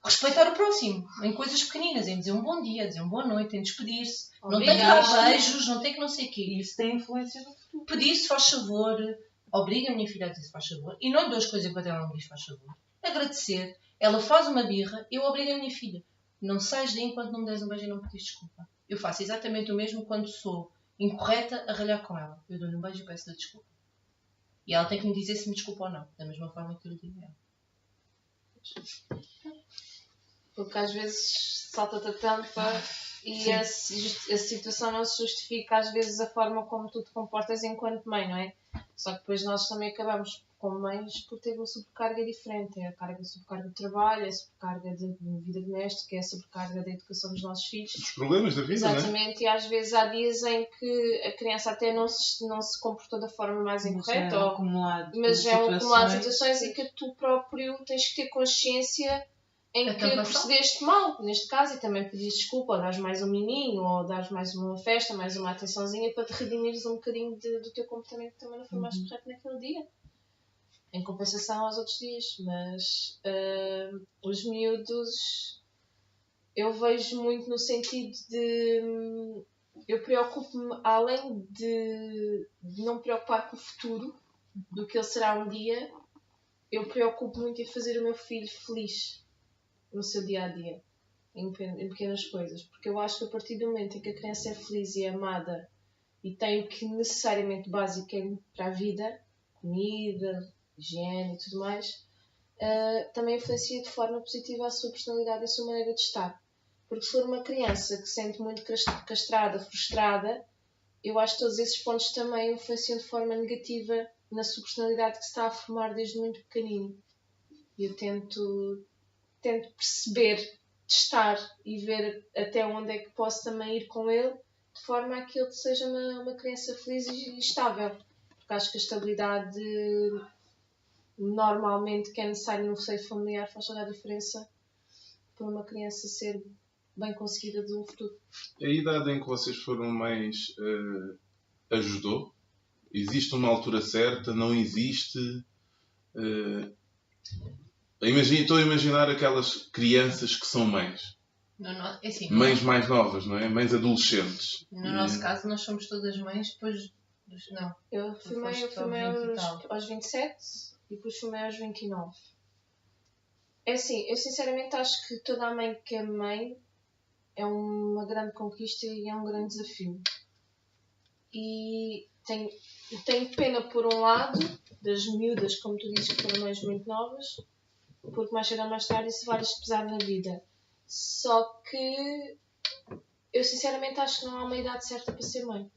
respeitar o próximo, em coisas pequeninas, em dizer um bom dia, dizer uma boa noite, em despedir-se, não tem que dar beijos, não tem que não sei o quê. E isso tem influência no futuro. Pedir se faz favor, obriga a minha filha a dizer se faz favor, e não lhe dou as coisas enquanto ela não me diz faz favor. Agradecer, ela faz uma birra, eu obrigo a minha filha, não sais daí enquanto não me des um beijo e não me pedis desculpa. Eu faço exatamente o mesmo quando sou incorreta a ralhar com ela. Eu dou-lhe um beijo e peço-lhe desculpa. E ela tem que me dizer se me desculpa ou não, da mesma forma que eu lhe digo a ela. Porque às vezes salta-te a tampa e a situação não se justifica às vezes a forma como tu te comportas enquanto mãe, não é? Só que depois nós também acabamos como mães por ter uma sobrecarga diferente. É a sobrecarga de trabalho, é a sobrecarga de vida doméstica, é a sobrecarga da educação dos nossos filhos. Os problemas da vida, Exatamente, não é? E às vezes há dias em que a criança até não se comportou da forma mais incorreta, mas é um acumulado de situações em que tu próprio tens que ter consciência em que procedeste mal, neste caso, e também pediste desculpa, ou dares mais um miminho, ou dares mais uma festa, mais uma atençãozinha para te redimires um bocadinho do teu comportamento que também não foi mais correto naquele dia. em compensação aos outros dias. Mas os miúdos eu vejo muito no sentido de eu preocupo-me, além de não me preocupar com o futuro, do que ele será um dia, eu preocupo muito em fazer o meu filho feliz no seu dia-a-dia, em pequenas coisas. Porque eu acho que a partir do momento em que a criança é feliz e é amada e tem o que necessariamente básico é para a vida, comida, higiene e tudo mais, também influencia de forma positiva a sua personalidade e a sua maneira de estar. Porque se for uma criança que se sente muito castrada, frustrada, eu acho que todos esses pontos também influenciam de forma negativa na sua personalidade que se está a formar desde muito pequenino. E eu tento perceber, testar e ver até onde é que posso também ir com ele, de forma a que ele seja uma criança feliz e estável. Porque acho que a estabilidade normalmente que é necessária no seio familiar faz toda a diferença para uma criança ser bem conseguida de um futuro. A idade em que vocês foram mães ajudou? Existe uma altura certa? Não existe? Estou a imaginar aquelas crianças que são mães. É assim, mães mais novas, não é? Mães adolescentes. No nosso caso, nós somos todas mães depois dos... Não. Eu fui mãe aos 27 e depois fui mãe aos 29. É assim, eu sinceramente acho que toda a mãe que é mãe é uma grande conquista e é um grande desafio. E tenho pena, por um lado, das miúdas, como tu dizes, que foram mães muito novas, porque mais cedo ou mais tarde isso vai-lhes pesar na vida. Só que eu sinceramente acho que não há uma idade certa para ser mãe.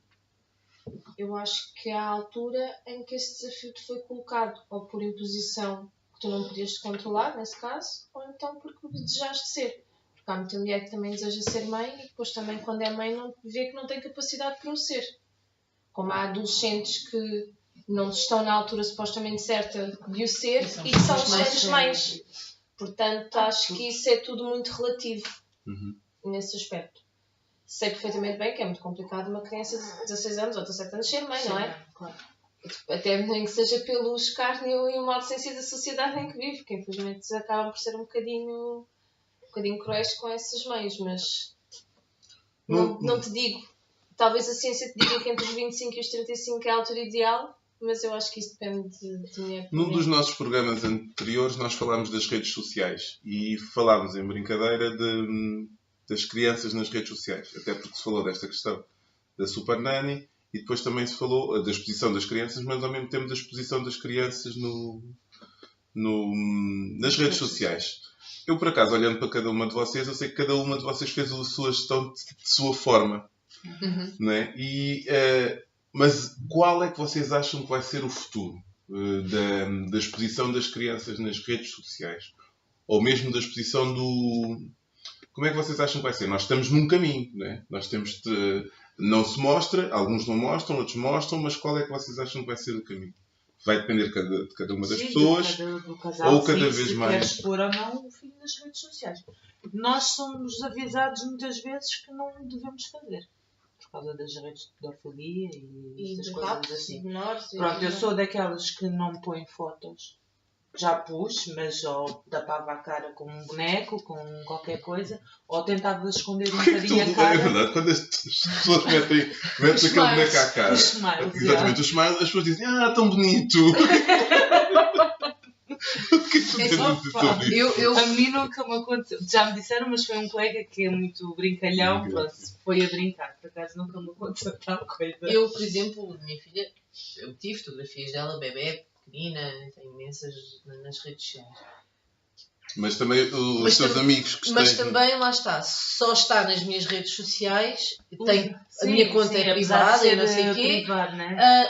Eu acho que há a altura em que esse desafio te foi colocado, ou por imposição que tu não podias controlar, nesse caso, ou então porque desejaste ser. Porque há muita mulher que também deseja ser mãe e depois também, quando é mãe, não vê que não tem capacidade para o ser. Como há adolescentes que não estão na altura supostamente certa de o ser e que são excelentes mães. Portanto, acho que isso é tudo muito relativo nesse aspecto. Sei perfeitamente bem que é muito complicado uma criança de 16 anos ou 17 anos ser mãe, não é? Claro. Até nem que seja pelo escárnio e o modo de ser da sociedade em que vive, que infelizmente acabam por ser um bocadinho cruéis com essas mães, mas não te digo. Talvez a ciência te diga que entre os 25 e os 35 é a altura ideal, mas eu acho que isso depende de minha. Num dos nossos programas anteriores nós falámos das redes sociais e falámos em brincadeira das crianças nas redes sociais, até porque se falou desta questão da Super Nanny e depois também se falou da exposição das crianças, mas ao mesmo tempo da exposição das crianças nas redes sociais. Eu, por acaso, olhando para cada uma de vocês, eu sei que cada uma de vocês fez a sua gestão de sua forma. Não é? Mas qual é que vocês acham que vai ser o futuro da exposição das crianças nas redes sociais? Ou mesmo da exposição do... Como é que vocês acham que vai ser? Nós estamos num caminho, não é? Nós temos de... Não se mostra, alguns não mostram, outros mostram, mas qual é que vocês acham que vai ser o caminho? Vai depender de cada uma das pessoas, do casal, ou cada vez mais... quer expor ou não o filho nas redes sociais. Nós somos avisados muitas vezes que não devemos fazer. Por causa das redes de pedofilia e essas coisas assim. Pronto, eu sou daquelas que não põem fotos. Já pus, mas ou tapava a cara com um boneco, com qualquer coisa, ou tentava esconder um bocadinho a cara. É verdade, quando as pessoas metem aquele boneco à cara. Os smiles, exatamente, os smiles, as pessoas dizem, tão bonito. O que tu tens a dizer sobre isso? A mim nunca me aconteceu. Já me disseram, mas foi um colega que é muito brincalhão, pronto, foi a brincar. Por acaso nunca me aconteceu tal coisa. Eu, por exemplo, minha filha, eu tive fotografias dela, bebê, pequenina, tem imensas nas redes sociais. Mas também os teus amigos que Mas também, lá está, só está nas minhas redes sociais, a minha conta é privada e não sei o quê,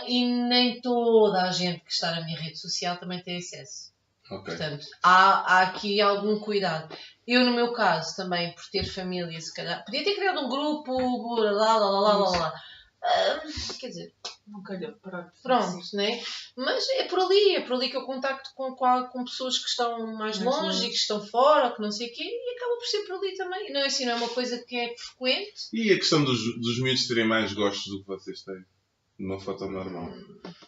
e nem toda a gente que está na minha rede social também tem acesso. Okay. Portanto, há aqui algum cuidado. Eu, no meu caso, também, por ter família, se calhar, podia ter criado um grupo, lá. Quer dizer, não calhou, pronto, né? Mas é por ali que eu contacto com pessoas que estão mais longe e que estão fora, que não sei o quê, e acaba por ser por ali também. Não é assim, não é uma coisa que é frequente. E a questão dos miúdos terem mais gostos do que vocês têm? Uma foto normal.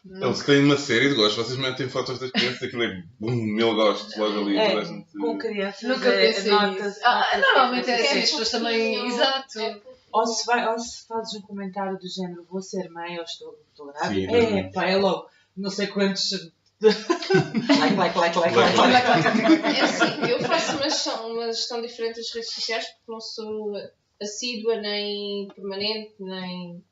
Então, se querem uma série de gostos, vocês metem fotos das crianças, aquilo é 1000 gostos logo ali. toda a gente... Com crianças, Nunca pensei nisso. Normalmente é assim, as pessoas também. Exato. Ou se fazes um comentário do género, vou ser mãe ou estou Sim, grávida, pá, é logo, não sei quantos... like. É assim, eu faço uma gestão diferente das redes sociais porque não sou assídua, nem permanente, nem...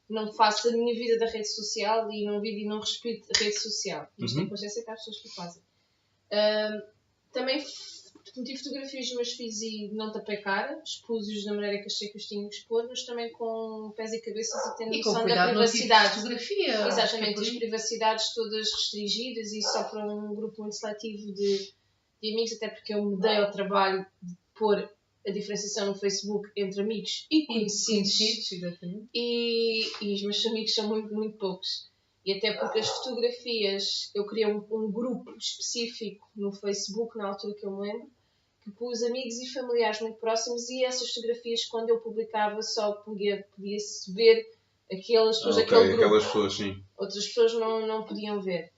Não faço a minha vida da rede social e não vivo e não respeito a rede social. Mas tenho consciência que há pessoas que o fazem. Também meti fotografias dos meus filhos e não tapei cara. Expus-os da maneira que achei que os tinham que expor, mas também com pés e cabeças e tendo noção da privacidade. Fotografia. Exatamente, as privacidades todas restringidas e só para um grupo muito seletivo de amigos, até porque eu me dei ao trabalho de pôr a diferenciação no Facebook entre amigos e conhecidos. E os meus amigos são muito, muito poucos. E até porque as fotografias, eu criei um grupo específico no Facebook, na altura que eu me lembro, que pus amigos e familiares muito próximos e essas fotografias, quando eu publicava, só podia-se ver aquelas pessoas daquele grupo. Aquelas pessoas, sim. Outras pessoas não podiam ver.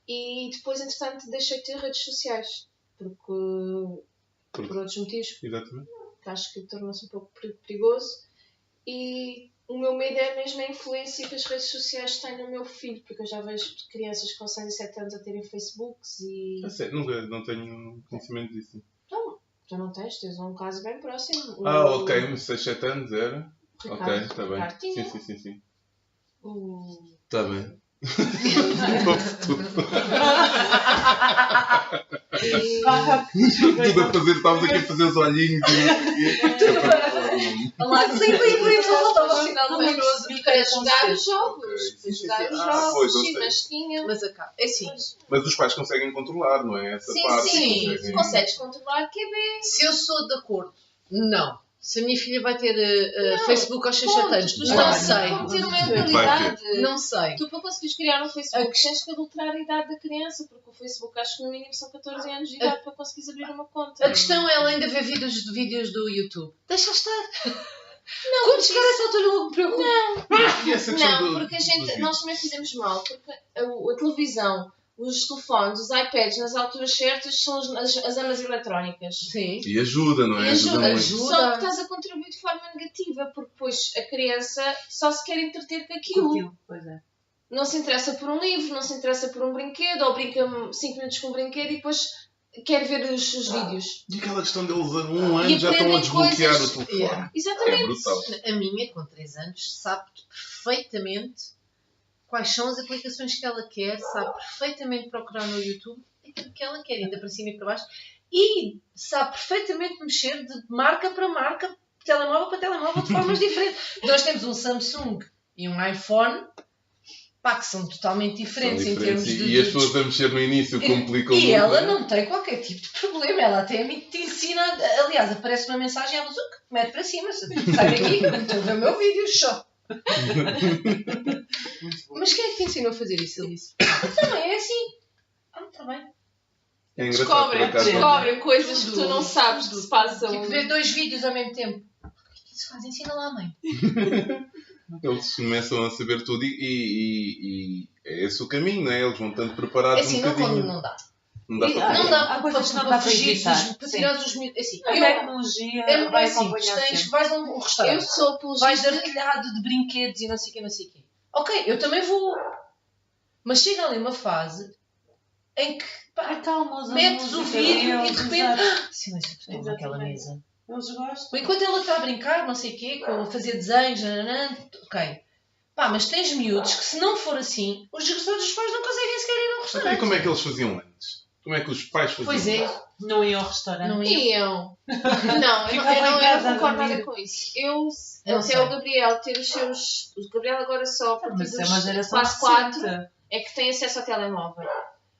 E depois, entretanto, deixei de ter redes sociais. Por outros motivos. Exatamente. Acho que torna-se um pouco perigoso. E o meu medo é mesmo a influência que as redes sociais têm no meu filho, porque eu já vejo crianças com 6 e 7 anos a terem Facebooks e... Nunca, não tenho conhecimento disso. Não, tu não tens um caso bem próximo. Ok, 6, 7 anos era. Ricardo, Ok, está bem. Ricardo tinha. Sim. O... Está bem. Tudo a fazer, estávamos aqui a fazer os olhinhos Lá, estava ao final do Luminoso para jogar os jogos. Ok. Jogar os Pois, jogos, não sim, sei. mas tinha. Mas acá, é assim, Mas os pais conseguem controlar, não é? Essa parte. Sim, Conseguem- consegues controlar que é bem. se eu sou de acordo, não. Se a minha filha vai ter Facebook aos 6 anos, Tu não estás sei. a ter uma Vai realidade. Não sei. Tu, para conseguires criar um Facebook, tens que adulterar a idade da criança, porque o Facebook acho que no mínimo são 14 anos de idade para conseguires abrir uma conta. A questão é além de ver vídeos do YouTube. Deixa estar. Não, quando chegar a essa altura eu me preocupo. E essa questão Não, do- porque dos nós também fizemos mal, porque a televisão, os telefones, os iPads, nas alturas certas, são as armas eletrónicas. Sim. E ajuda, não é? E ajuda. muito. Só que estás a contribuir de forma negativa, porque depois a criança só se quer entreter com aquilo. Pois é. Não se interessa por um livro, não se interessa por um brinquedo, ou brinca 5 minutos com um brinquedo e depois quer ver os vídeos. E aquela questão deles a 1 ano E já estão a aprendem desbloquear coisas. o telefone. Yeah. É Exatamente. brutal. A minha, com 3 anos, sabe perfeitamente quais são as aplicações que ela quer, sabe perfeitamente procurar no YouTube aquilo que ela quer, ainda para cima e para baixo, e sabe perfeitamente mexer de marca para marca, telemóvel para telemóvel, de formas diferentes. Nós temos um Samsung e um iPhone, pá, que são totalmente diferentes, São em termos diferentes. de... E as pessoas a mexer no início complicam E muito. ela né? não tem qualquer tipo de problema, ela até te ensina, aliás, aparece uma mensagem à bazuca, mete para cima, sai daqui, estou a ver o meu vídeo, só. Mas quem é que te ensinou a fazer isso, Alice? Também é assim. Está bem. É engraçado, por acaso. Descobrem coisas que tu Tudo. não sabes que se passam. Tipo, ver 2 vídeos ao mesmo tempo. O que isso faz? Ensina lá, mãe. Eles começam a saber tudo e é esse o caminho, não é? Eles vão tanto preparados É assim, um não bocadinho. quando não dá. Não dá para Não dá Há coisas que não para dá para fugir, evitar. para Sim. tirar os miúdos. Assim, A tecnologia é vai assim, acompanhar tens, sempre. vais a um Eu restaurante, sou vais de apologista. artilhado de brinquedos e não sei o quê, não sei o quê. Ok, eu também vou. Mas chega ali uma fase em que pá, Acalmas a metes o música vídeo e deles, de repente. exato. Silêncio total naquela mesa. Eles gostam. Ou enquanto ela está a brincar, não sei o quê, com a fazer desenhos, nananã, ok. Pá, mas tens miúdos que se não for assim, os gestores dos pais não conseguem sequer ir a um Então, e restaurante. como é que eles faziam antes? Como é que os pais faziam? Pois é, Não iam ao restaurante. não é. Iam. Não, eu Ficavam em não casa a concordo dormir. nada com isso. Não Até sei. o Gabriel ter os seus. O Gabriel agora só a partir Mas é uma dos geração quase 4 recente. é que tem acesso ao telemóvel.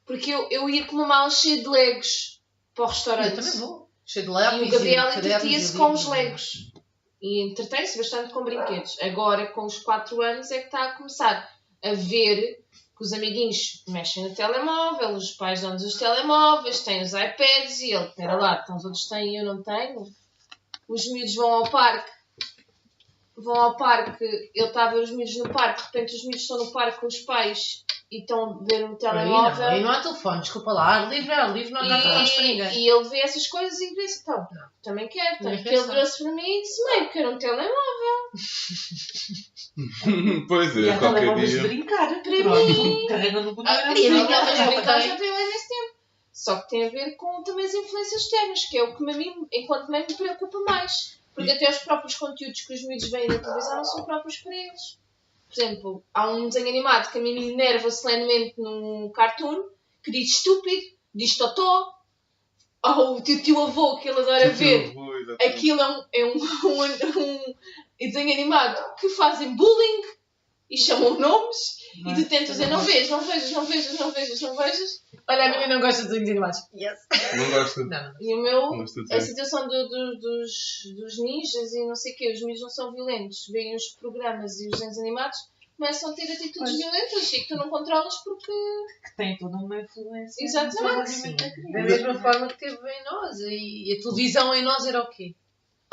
Porque eu ia com uma mala cheia de legos para o restaurante. Eu também vou. Cheio de lápis E o Gabriel cadernos entretia-se e com os livros. legos. E entretém-se bastante com brinquedos. Agora, com os 4 anos, é que está a começar a ver que os amiguinhos mexem no telemóvel, os pais dão-nos os telemóveis, têm os iPads e ele, espera lá, então os outros têm e eu não tenho. Os miúdos vão ao parque vão ao parque, ele está a ver os miúdos no parque, de repente os miúdos estão no parque com os pais e estão a ver um telemóvel. Aí não há telefone, desculpa lá. Ar livre, não há telefones para ninguém. E ele vê essas coisas e diz, então, também quero. Tanto que ele virou-se para mim e disse, mãe, quero um telemóvel. Pois E é, há qualquer telemóveis de dia. brincar. Para Pronto, mim. carrega no botão. E Sim, a minha sim, brincar sim. já tem lá imenso tempo. Só que tem a ver com também as influências externas, que é o que a mim, enquanto mãe, me preocupa mais. Porque até os próprios conteúdos que os miúdos veem na televisão não são próprios para eles. Por exemplo, há um desenho animado que a mim me enerva solenemente num cartoon que diz estúpido, diz totó. Ou o tio-avô que ele adora ver. Aquilo é um desenho animado que fazem bullying e chamam nomes. E tu tentas dizer, não vejas. Olha, a menina não gosta de desenhos animados. Yes. Não gosto. Não. E o meu, Não gosto de a dizer. situação dos ninjas e não sei o quê, os miúdos não são violentos, veem os programas e os desenhos animados, começam a ter atitudes violentas e que tu não controlas porque... Que tem toda uma influência. Exatamente, no Sim. desenvolvimento da criança. Da mesma forma que teve em nós. E a televisão em nós era o quê?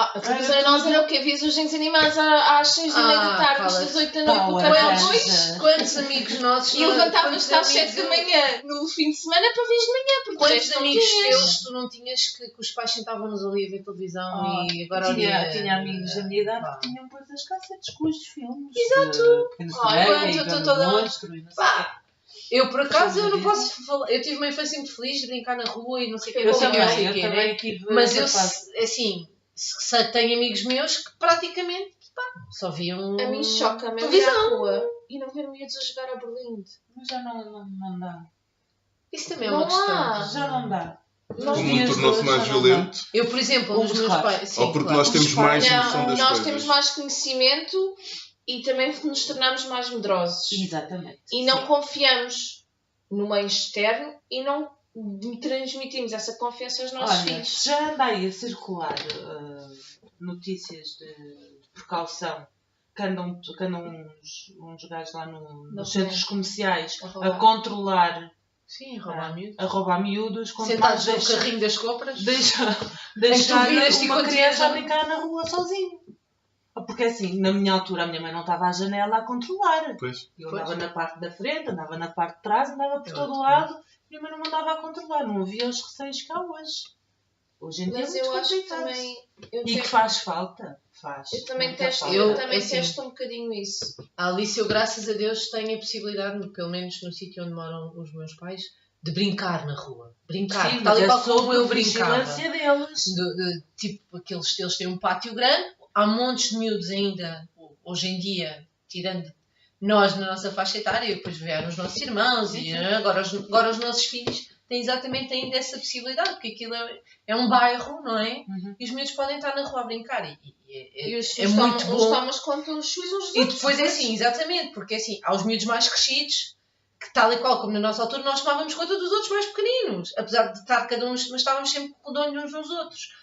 a televisão em nós era o quê? Vias os desenhos animados às 6 da meia da tarde, às 8 da noite, no Power canal Rangers. 2. Quantos amigos nossos... E levantavas-te quantos às 7 amigos da eu- manhã no fim de semana para ver de manhã, porque de Quantos resto não amigos tinhas. teus tu não tinhas que os pais sentavam-nos ali a ver televisão e agora Tinha amigos da minha idade que tinham coisas cassetes com os filmes. Exato. Pequena Enquanto Sereia, eu Grande estou toda- Monstro e não sei o quê. Pá, eu por acaso eu não posso falar. Eu tive uma infância muito feliz de brincar na rua e não sei o que. Eu não sei o também, que, Eu né? também tive Mas eu, essa fase. assim, tenho amigos meus que praticamente pá, só viam. A mim choca-me eu ir televisão. à rua e não ver miúdos a jogar a Berlim. Mas já não dá. Isso também é Não uma questão. há. Já não dá. O Nos mundo dias de tornou-se hoje mais já não violento. Eu, por exemplo, os Uns meus claro. pais. Sim, Ou porque claro. nós temos mais noção Não, das nós coisas. temos mais conhecimento e também nos tornamos mais medrosos. Exatamente. E não confiamos no meio externo e não transmitimos essa confiança aos nossos Olha, filhos. se já anda aí a circular notícias de precaução que andam uns gajos lá nos centros comerciais a controlar, Sim, roubar miúdos. a roubar miúdos, quanto Sentados mais no carrinho das compras. deixar vieste e uma continuas criança a- a brincar na rua sozinho. Porque assim, na minha altura, a minha mãe não estava à janela a controlar. Pois. Eu Pois. andava na parte da frente, andava na parte de trás, andava por Eu todo o também. lado. Minha mãe não me andava a controlar. Não havia os receios que há hoje. Hoje em dia Mas é muito eu acho que complicado. também. Eu E tenho- que faz falta? Faz. Eu também Muita testo, falta. Eu- eu também assim, testo um bocadinho isso. A Alice, eu graças a Deus tenho a possibilidade, pelo menos no sítio onde moram os meus pais, de brincar na rua. Brincar. Sim, Tal mas e é qual como sob eu a brincava. vigilância deles. Tipo, eles têm um pátio grande, há montes de miúdos ainda, hoje em dia, tirando nós na nossa faixa etária, e depois vieram os nossos irmãos, e agora os nossos filhos têm exatamente ainda essa possibilidade, porque aquilo é um bairro, não é? Uhum. E os miúdos podem estar na rua a brincar, E os é filhos muito tomam, uns bom. tomam conta uns filhos uns dos E outros. depois é assim, exatamente, porque assim, há os miúdos mais crescidos, que tal e qual como na nossa altura, nós tomávamos conta dos outros mais pequeninos, apesar de estar cada um, mas estávamos sempre com o dono uns nos outros.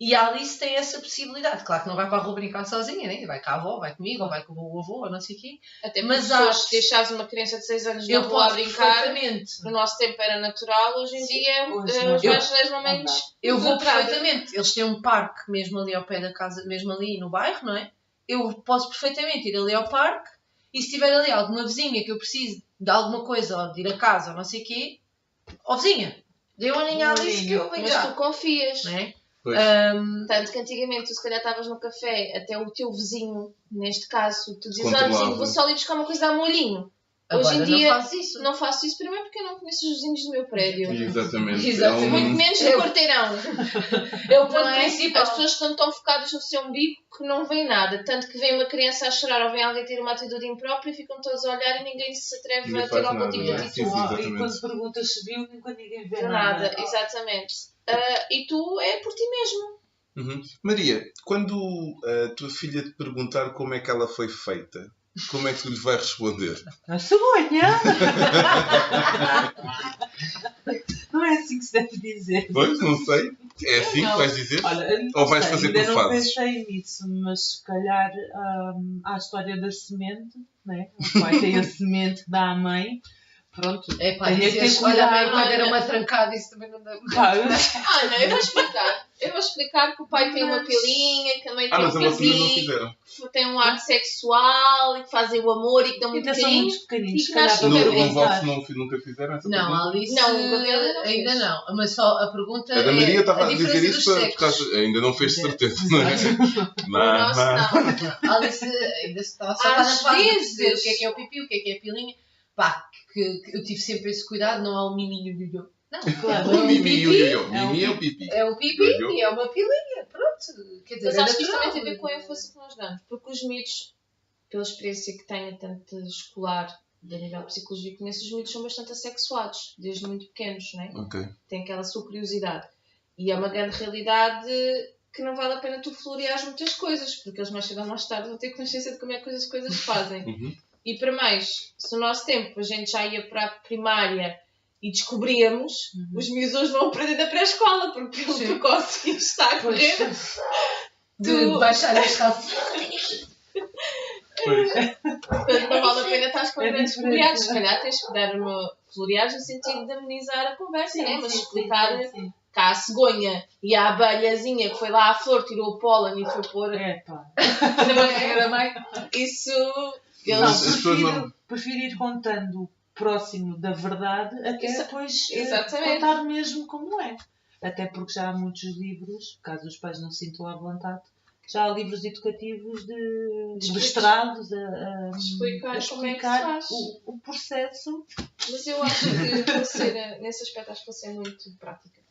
E a Alice tem essa possibilidade. Claro que não vai para a rua brincar sozinha, né? Vai com a avó, vai comigo, ou vai com o avô, ou não sei o quê. Até Mas mas há- se deixares uma criança de 6 anos na Eu rua a posso brincar, perfeitamente. no nosso tempo era natural, hoje em dia Hoje os não. mais velhos Não momentos. dá. Eu vou entrada. perfeitamente. Eles têm um parque mesmo ali ao pé da casa, mesmo ali no bairro, não é? Eu posso perfeitamente ir ali ao parque e se tiver ali alguma vizinha que eu preciso de alguma coisa, ou de ir a casa, ou não sei o quê, ó vizinha, dê uma olhinha à Alice que eu venho Mas já. tu confias. Não é? Pois. Tanto que antigamente tu se calhar estavas no café, até o teu vizinho, neste caso, tu dizias, olha Controlava. vizinho, vou só ali buscar uma coisa, dá-me um olhinho. Hoje Agora em dia não faz isso. não faço isso primeiro porque eu não conheço os vizinhos do meu prédio. Exatamente. Exatamente. É Muito menos Eu- do quarteirão. É o ponto Não é? principal. As pessoas estão tão focadas no seu umbigo que não veem nada. Tanto que vem uma criança a chorar ou vem alguém ter uma atitude imprópria e ficam todos a olhar e ninguém se atreve Ninguém a ter faz algum nada, tipo não de é? atitude. Sim, sim, exatamente. E quando perguntas se viu, nunca ninguém vê Nada, nada. exatamente. E tu é por ti mesmo. Uhum. Maria, quando a tua filha te perguntar como é que ela foi feita, como é que tu lhe vais responder? A cegonha! Não é assim que se deve dizer. Pois, não sei. É assim que vais dizer? Olha, não Ou vais sei, fazer ainda por não fases? pensei nisso, mas se calhar há a história da semente, né? O pai tem a semente que dá à mãe, pronto. É pá, Tenho que ter dizeres, olha, a mãe cuidado. quando era uma trancada, isso também não dá muito. Pá, Olha, eu vou explicar. Eu vou explicar que o pai tem uma pilinha, que a mãe tem mas um a vossa ainda não pizinho, fizeram. que tem um ato sexual e que fazem o amor e que dão muito ainda são carinho. muito pequeninos, E se que calhar nasce para no No perguntar. vosso nunca fizeram essa Não, pergunta? a Alice Não, o Gabriel ainda não ainda fez. não. Mas só a pergunta A da Maria é estava a a dizer diferença isso dos por causa. sexos. Ainda não fez de certeza, não é? O nosso não. A Alice ainda está só está na Às fase de vezes. perceber o que é o pipi, o que é a pilinha. Pá, que eu tive sempre esse cuidado, não há um miminho yo. Não, Claro. é um Mimi, pipi, Mimi é o pipi. é um pipi e é uma pilinha. Pronto. Quer dizer, Mas é acho que isto natural. também tem a ver com a ênfase que nós damos. Porque os miúdos, pela experiência que tenho, tanto escolar, de nível de psicologia, conheço, os miúdos são bastante assexuados, desde muito pequenos, não é? Ok. Tem aquela sua curiosidade. E é uma grande realidade que não vale a pena tu floreares muitas coisas, porque eles mais cedo ou mais tarde vão ter consciência de como é que as coisas fazem. Uhum. E para mais, se no nosso tempo a gente já ia para a primária e descobríamos, os miúdos hoje vão aprender na pré-escola, porque pelo Sim. precoce que está a correr, De baixar as calças. Pois. portanto não vale a pena estar com É grandes diferente. floreados. Se calhar tens que dar uma floreagem no sentido de amenizar a conversa, né? Mas explicar sim. que há a cegonha e a abelhazinha que foi lá à flor, tirou o pólen e foi pôr É, pá. Na barriga da mãe. isso. Não, Mas as pessoas não- prefiro ir contando próximo da verdade até depois Exatamente. contar mesmo como é. Até porque já há muitos livros, caso os pais não se sintam à vontade, já há livros educativos de ilustrados a Explicar como é que se explicar faz. o processo. Mas eu acho que vou ser, nesse aspecto, acho que vou ser muito prática.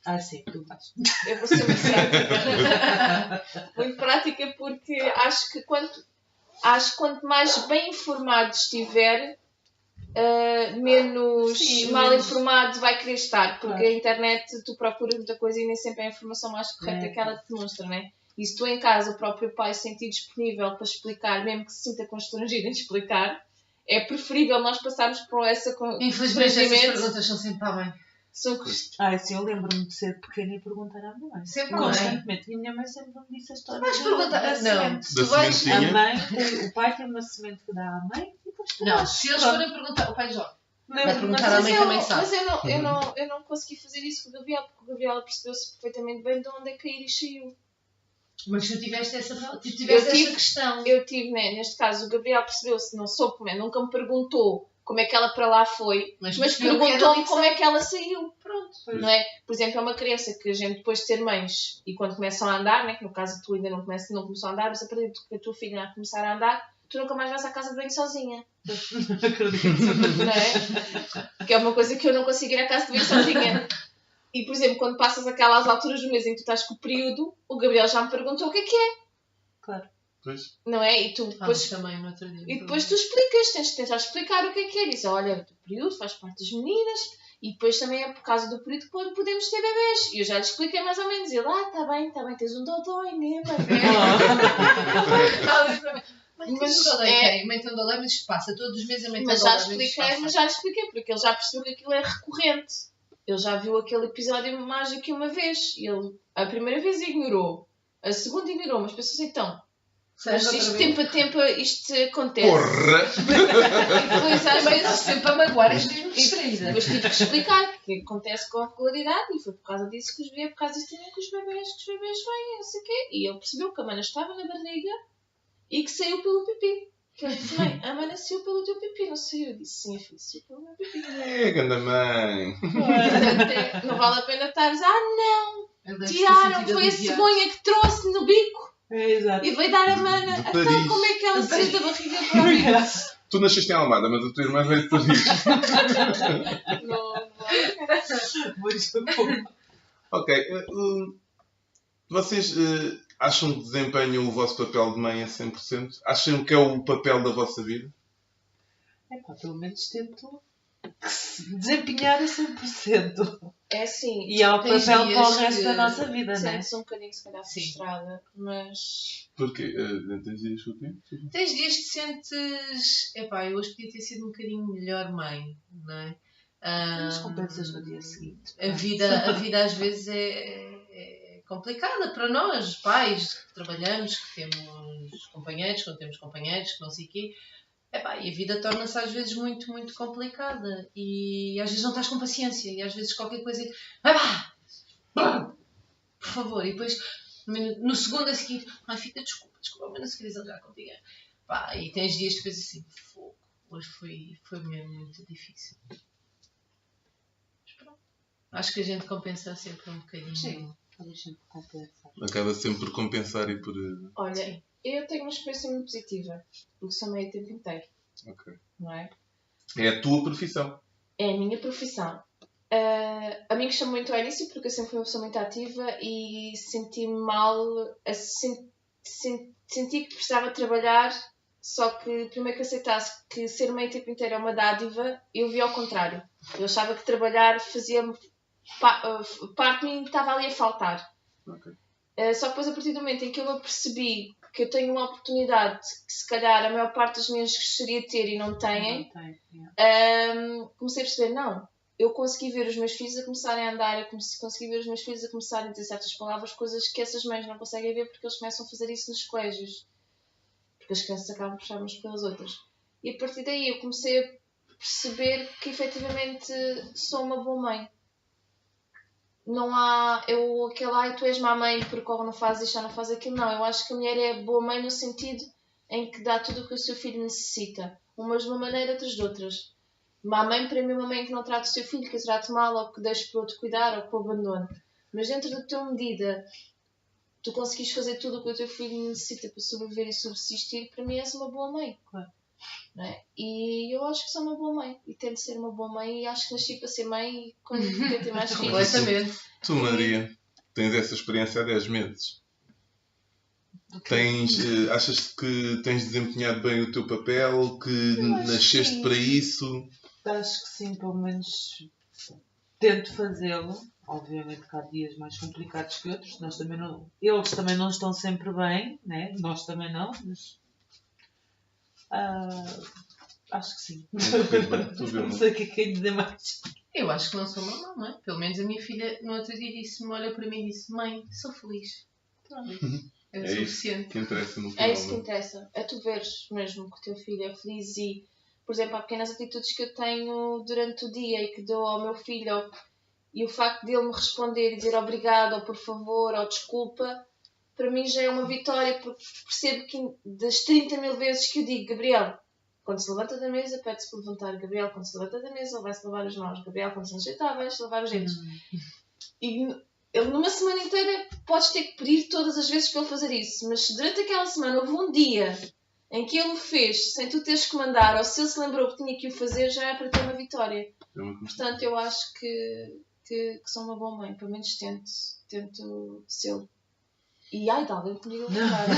Ah, sim, tu vais. Eu vou ser muito prática. Muito prática porque acho que quanto mais bem informado estiver, menos Sim, mal menos- informado vai querer estar. Porque Claro. a internet tu procuras muita coisa e nem sempre é a informação mais correta que ela te demonstra, não é? E se tu em casa o próprio pai se sentir disponível para explicar, mesmo que se sinta constrangido em explicar, é preferível nós passarmos por essa Infelizmente, essas constrangimento. perguntas são sempre para a mãe. Ah, sim, eu lembro-me de ser pequena e perguntar à minha mãe. Sempre à mãe. Constantemente. E a minha mãe sempre me disse a história Vais da perguntar. Não, semente. se Da tu vais. sementinha. A mãe, o pai tem uma semente que dá à mãe e depois tu Não, vais. se eles Pronto. forem perguntar, o pai joga. Lembro-me, perguntar mas à mãe Mas também sabe. eu não consegui fazer isso com o Gabriel, porque o Gabriel percebeu-se perfeitamente bem de onde é que a Iris saiu. Mas tu tiveste essa tive- questão. Eu tive, né, neste caso, o Gabriel percebeu-se, não soube como é, nunca me perguntou como é que ela para lá foi, mas percebeu que era perguntou-me ali que como é que ela saiu. Pronto. Não é? Por exemplo, é uma criança que a gente depois de ser mães e quando começam a andar, né, que no caso tu ainda não começou a andar, mas a partir que a tua filha a começar a andar, tu nunca mais vais à casa de banho sozinha. Não é? Que é uma coisa que eu não consigo ir à casa de banho sozinha. E, por exemplo, quando passas aquelas alturas do mês em que tu estás com o período, o Gabriel já me perguntou o que é, Claro. Pois. não é? E tu depois, Também no outro dia. e depois tu explicas, tens de tentar explicar o que é. Diz, olha, o teu período faz parte das meninas e depois também é por causa do período que podemos ter bebês. E eu já lhe expliquei mais ou menos. E ele, está bem, tens um dodói, né, bebê? Mãe tem um dólar, mas isto passa todos os meses a mãe tem um Mas dólar. já lhe expliquei, porque ele já percebeu que aquilo é recorrente. Ele já viu aquele episódio mágico uma vez. E ele, a primeira vez ignorou, a segunda ignorou, mas pensou assim, então, mas isto tempo a tempo isto acontece. Porra! E depois às vezes sempre a magoar as mesmas e depois tive que explicar que acontece com regularidade e foi por causa disso que os bebês, por causa disso também que os bebês vêm, não sei o quê. E ele percebeu que a mana estava na barriga e que saiu pelo pipi. Que ele disse, mãe, a mana saiu pelo teu pipi, não saiu? Eu disse, sim, filho, saiu pelo meu pipi. É, ganda mãe. Portanto, não vale a pena estares, não, tiraram, foi a cegonha que trouxe no bico É, exato. e veio dar a mana. De Então, Paris. como é que ela saiu da barriga para o bico? Tu nasceste em Almada, mas a tua irmã veio de Paris. Não. Muito bom. Ok. Vocês acham que desempenham o vosso papel de mãe a 100%? Acham que é o papel da vossa vida? É pá, pelo menos tento desempenhar a 100%. É assim, E é o Tens papel para o dias resto que- da nossa vida, não é? sente-se um bocadinho, se calhar, Sim. frustrada, mas... Porquê? Tens dias o quê? Tens dias que te sentes. Epá, eu hoje podia ter sido um bocadinho melhor mãe, não é? Mas compensas no dia seguinte. A vida às vezes é complicada para nós, pais, que trabalhamos, que temos companheiros, que não temos companheiros, que não sei o quê. Epá, e a vida torna-se às vezes muito, muito complicada e às vezes não estás com paciência e às vezes qualquer coisa vai pá, por favor, e depois no segundo a seguir, ai fica, desculpa, mas não se queria entrar contigo. Pá, e tens dias que fazes assim, fogo, hoje foi mesmo muito difícil. Mas pronto, acho que a gente compensa sempre um bocadinho. Sim, deixa-me compensar. Acaba sempre por compensar e por... Olha, Sim. eu tenho uma experiência muito positiva, porque sou meio o tempo inteiro, Ok. não é? É a tua profissão. É a minha profissão. A mim gostou muito ao início, porque eu sempre fui uma pessoa muito ativa e senti-me mal, senti que precisava trabalhar, só que primeiro que aceitasse que ser meio tempo inteiro é uma dádiva, eu vi ao contrário. Eu achava que trabalhar fazia-me parte de mim estava ali a faltar. Ok. Só que depois, a partir do momento em que eu me apercebi que eu tenho uma oportunidade que se calhar a maior parte das minhas gostaria de ter e não têm, comecei a perceber, não, eu consegui ver os meus filhos a começarem a andar, eu consegui ver os meus filhos a começarem a dizer certas palavras, coisas que essas mães não conseguem ver porque eles começam a fazer isso nos colégios, porque as crianças acabam por puxar umas pelas outras. E a partir daí eu comecei a perceber que efetivamente sou uma boa mãe. Não há aquela, tu és má mãe porque ou não faz isto ou não faz aquilo. Não, eu acho que a mulher é boa mãe no sentido em que dá tudo o que o seu filho necessita. Umas de uma maneira, outras de outras. Má mãe para mim é uma mãe que não trata o seu filho, que o trate mal ou que deixe para outro cuidar ou que o abandone. Mas dentro da tua medida, tu conseguires fazer tudo o que o teu filho necessita para sobreviver e subsistir, para mim és uma boa mãe. Claro. Não é? E eu acho que sou uma boa mãe e tento ser uma boa mãe e acho que nasci para ser mãe e quando tento ter mais filhos. Completamente. Tu, Maria, tens essa experiência há 10 meses. Achas que tens desempenhado bem o teu papel? Que Eu acho nasceste que sim. para isso? Acho que sim, pelo menos tento fazê-lo. Obviamente que há dias mais complicados que outros. Eles também não estão sempre bem, né? Nós também não, mas acho que sim. Não sei o que é que é dizer mais. Eu acho que não sou uma mãe. Pelo menos a minha filha no outro dia disse-me, olha para mim e disse, mãe, sou feliz. Pronto. É o É isso suficiente. que interessa no final. É isso que interessa. É tu veres mesmo que o teu filho é feliz e, por exemplo, há pequenas atitudes que eu tenho durante o dia e que dou ao meu filho e o facto de ele me responder e dizer obrigado ou por favor ou desculpa, para mim já é uma vitória porque percebo que das 30 mil vezes que eu digo, Gabriel, quando se levanta da mesa, pede-se para levantar. Gabriel, quando se levanta da mesa, ele vai-se lavar as mãos. Gabriel, quando se ajeitar, vai-se lavar os dentes. E ele, numa semana inteira, podes ter que pedir todas as vezes para ele fazer isso. Mas se durante aquela semana houve um dia em que ele o fez sem tu teres que mandar, ou se ele se lembrou que tinha que o fazer, já é para ter uma vitória. Portanto, eu acho que sou uma boa mãe. Pelo menos tento ser. E ai, de alguém que me diga o contrário.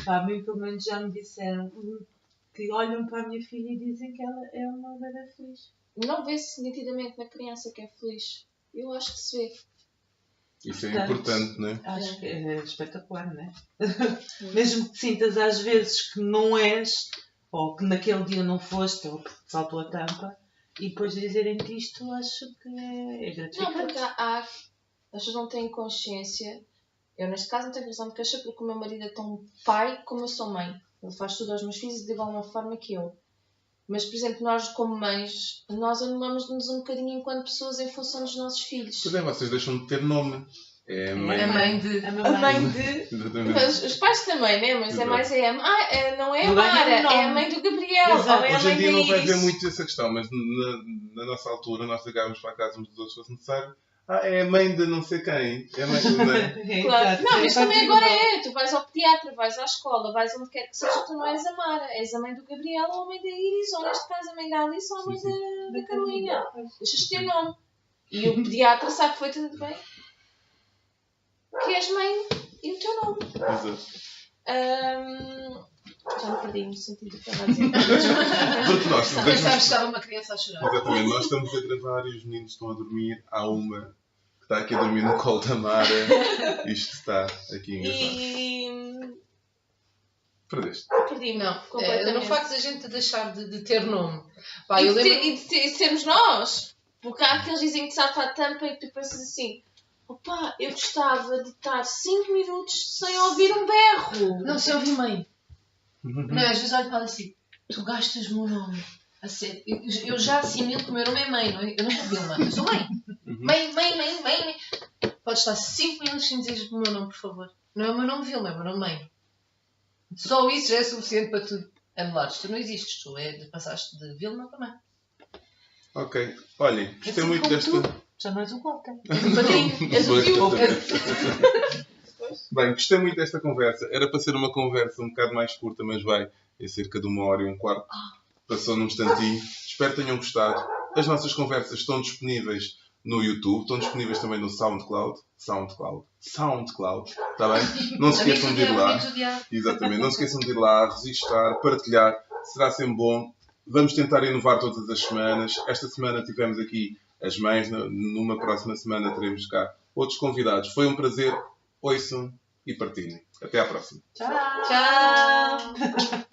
A mim, pelo menos, já me disseram que olham para a minha filha e dizem que ela é uma bebê feliz. Não vê-se nitidamente na criança que é feliz. Eu acho que se vê. Isso é Portanto, importante, não é? Acho que é espetacular, não é? Mesmo que sintas às vezes que não és, ou que naquele dia não foste, ou que te saltou a tampa, e depois dizerem-te isto, acho que é gratificante. Não, porque as pessoas não têm consciência. Eu, neste caso, não tenho razão de queixa porque o meu marido é tão pai como eu sou mãe. Ele faz tudo aos meus filhos de igual forma que eu. Mas, por exemplo, nós, como mães, nós anulamos-nos um bocadinho enquanto pessoas em função dos nossos filhos. Pois é, vocês deixam de ter nome. É a mãe. A mãe de... A mãe de... Mas os pais também, né? Mas é mais não é a Mara, é a mãe do Gabriel. Ou é a Hoje em mãe dia da não vai Iris. haver muito essa questão, mas na nossa altura nós ligávamos para a casa uns dos outros se fosse necessário. É a mãe de não sei quem. É a mãe de... Claro. Não, mas também agora é. Tu vais ao pediatra, vais à escola, vais onde quer que seja, tu não és a Mara. És a mãe do Gabriel ou a mãe da Iris, ou neste caso a mãe da Alice ou a mãe da Carolina. Deixas ter nome. E o pediatra sabe perfeitamente bem que és mãe e o teu nome. Já me perdi no sentido do que estava a dizer. Porque nós Pensava que estava uma criança a chorar. Exatamente, nós estamos a gravar e os meninos estão a dormir. Há uma que está aqui a dormir no colo da Mara. Isto está aqui engraçado. Perdeste. Perdi-me. Não, completamente. no facto de a gente deixar de ter nome. E de sermos nós. Porque há aqueles dizem que salta a tampa e tu pensas assim: opá, eu gostava de estar 5 minutos sem ouvir um berro. Não, se ouvir mãe. Não, às vezes olho para ela assim, tu gastas o meu nome. A sério. Eu já assimilo que o meu nome é mãe, não é? Eu não sou Vilma, eu sou mãe. Mãe. Pode estar 5 minutos sem dizer o meu nome, por favor. Não é o meu nome Vilma, é o meu nome mãe. Só isso já é suficiente para tu anulares. Tu não existes, tu passaste de Vilma para mãe. Ok. Olhem, gostei Assim muito como desta... tu, já não és um Walter. És o padrinho, és o tio. Bem, gostei muito desta conversa. Era para ser uma conversa um bocado mais curta, mas vai. É cerca de 1h15. Passou num instantinho. Espero que tenham gostado. As nossas conversas estão disponíveis no YouTube. Estão disponíveis também no SoundCloud. Está bem? Não se esqueçam de ir lá. Exatamente. Não se esqueçam de ir lá, registrar, partilhar. Será sempre bom. Vamos tentar inovar todas as semanas. Esta semana tivemos aqui as mães. Numa próxima semana teremos cá outros convidados. Foi um prazer. Ouçam e partilhem. Até à próxima. Tchau! Tchau!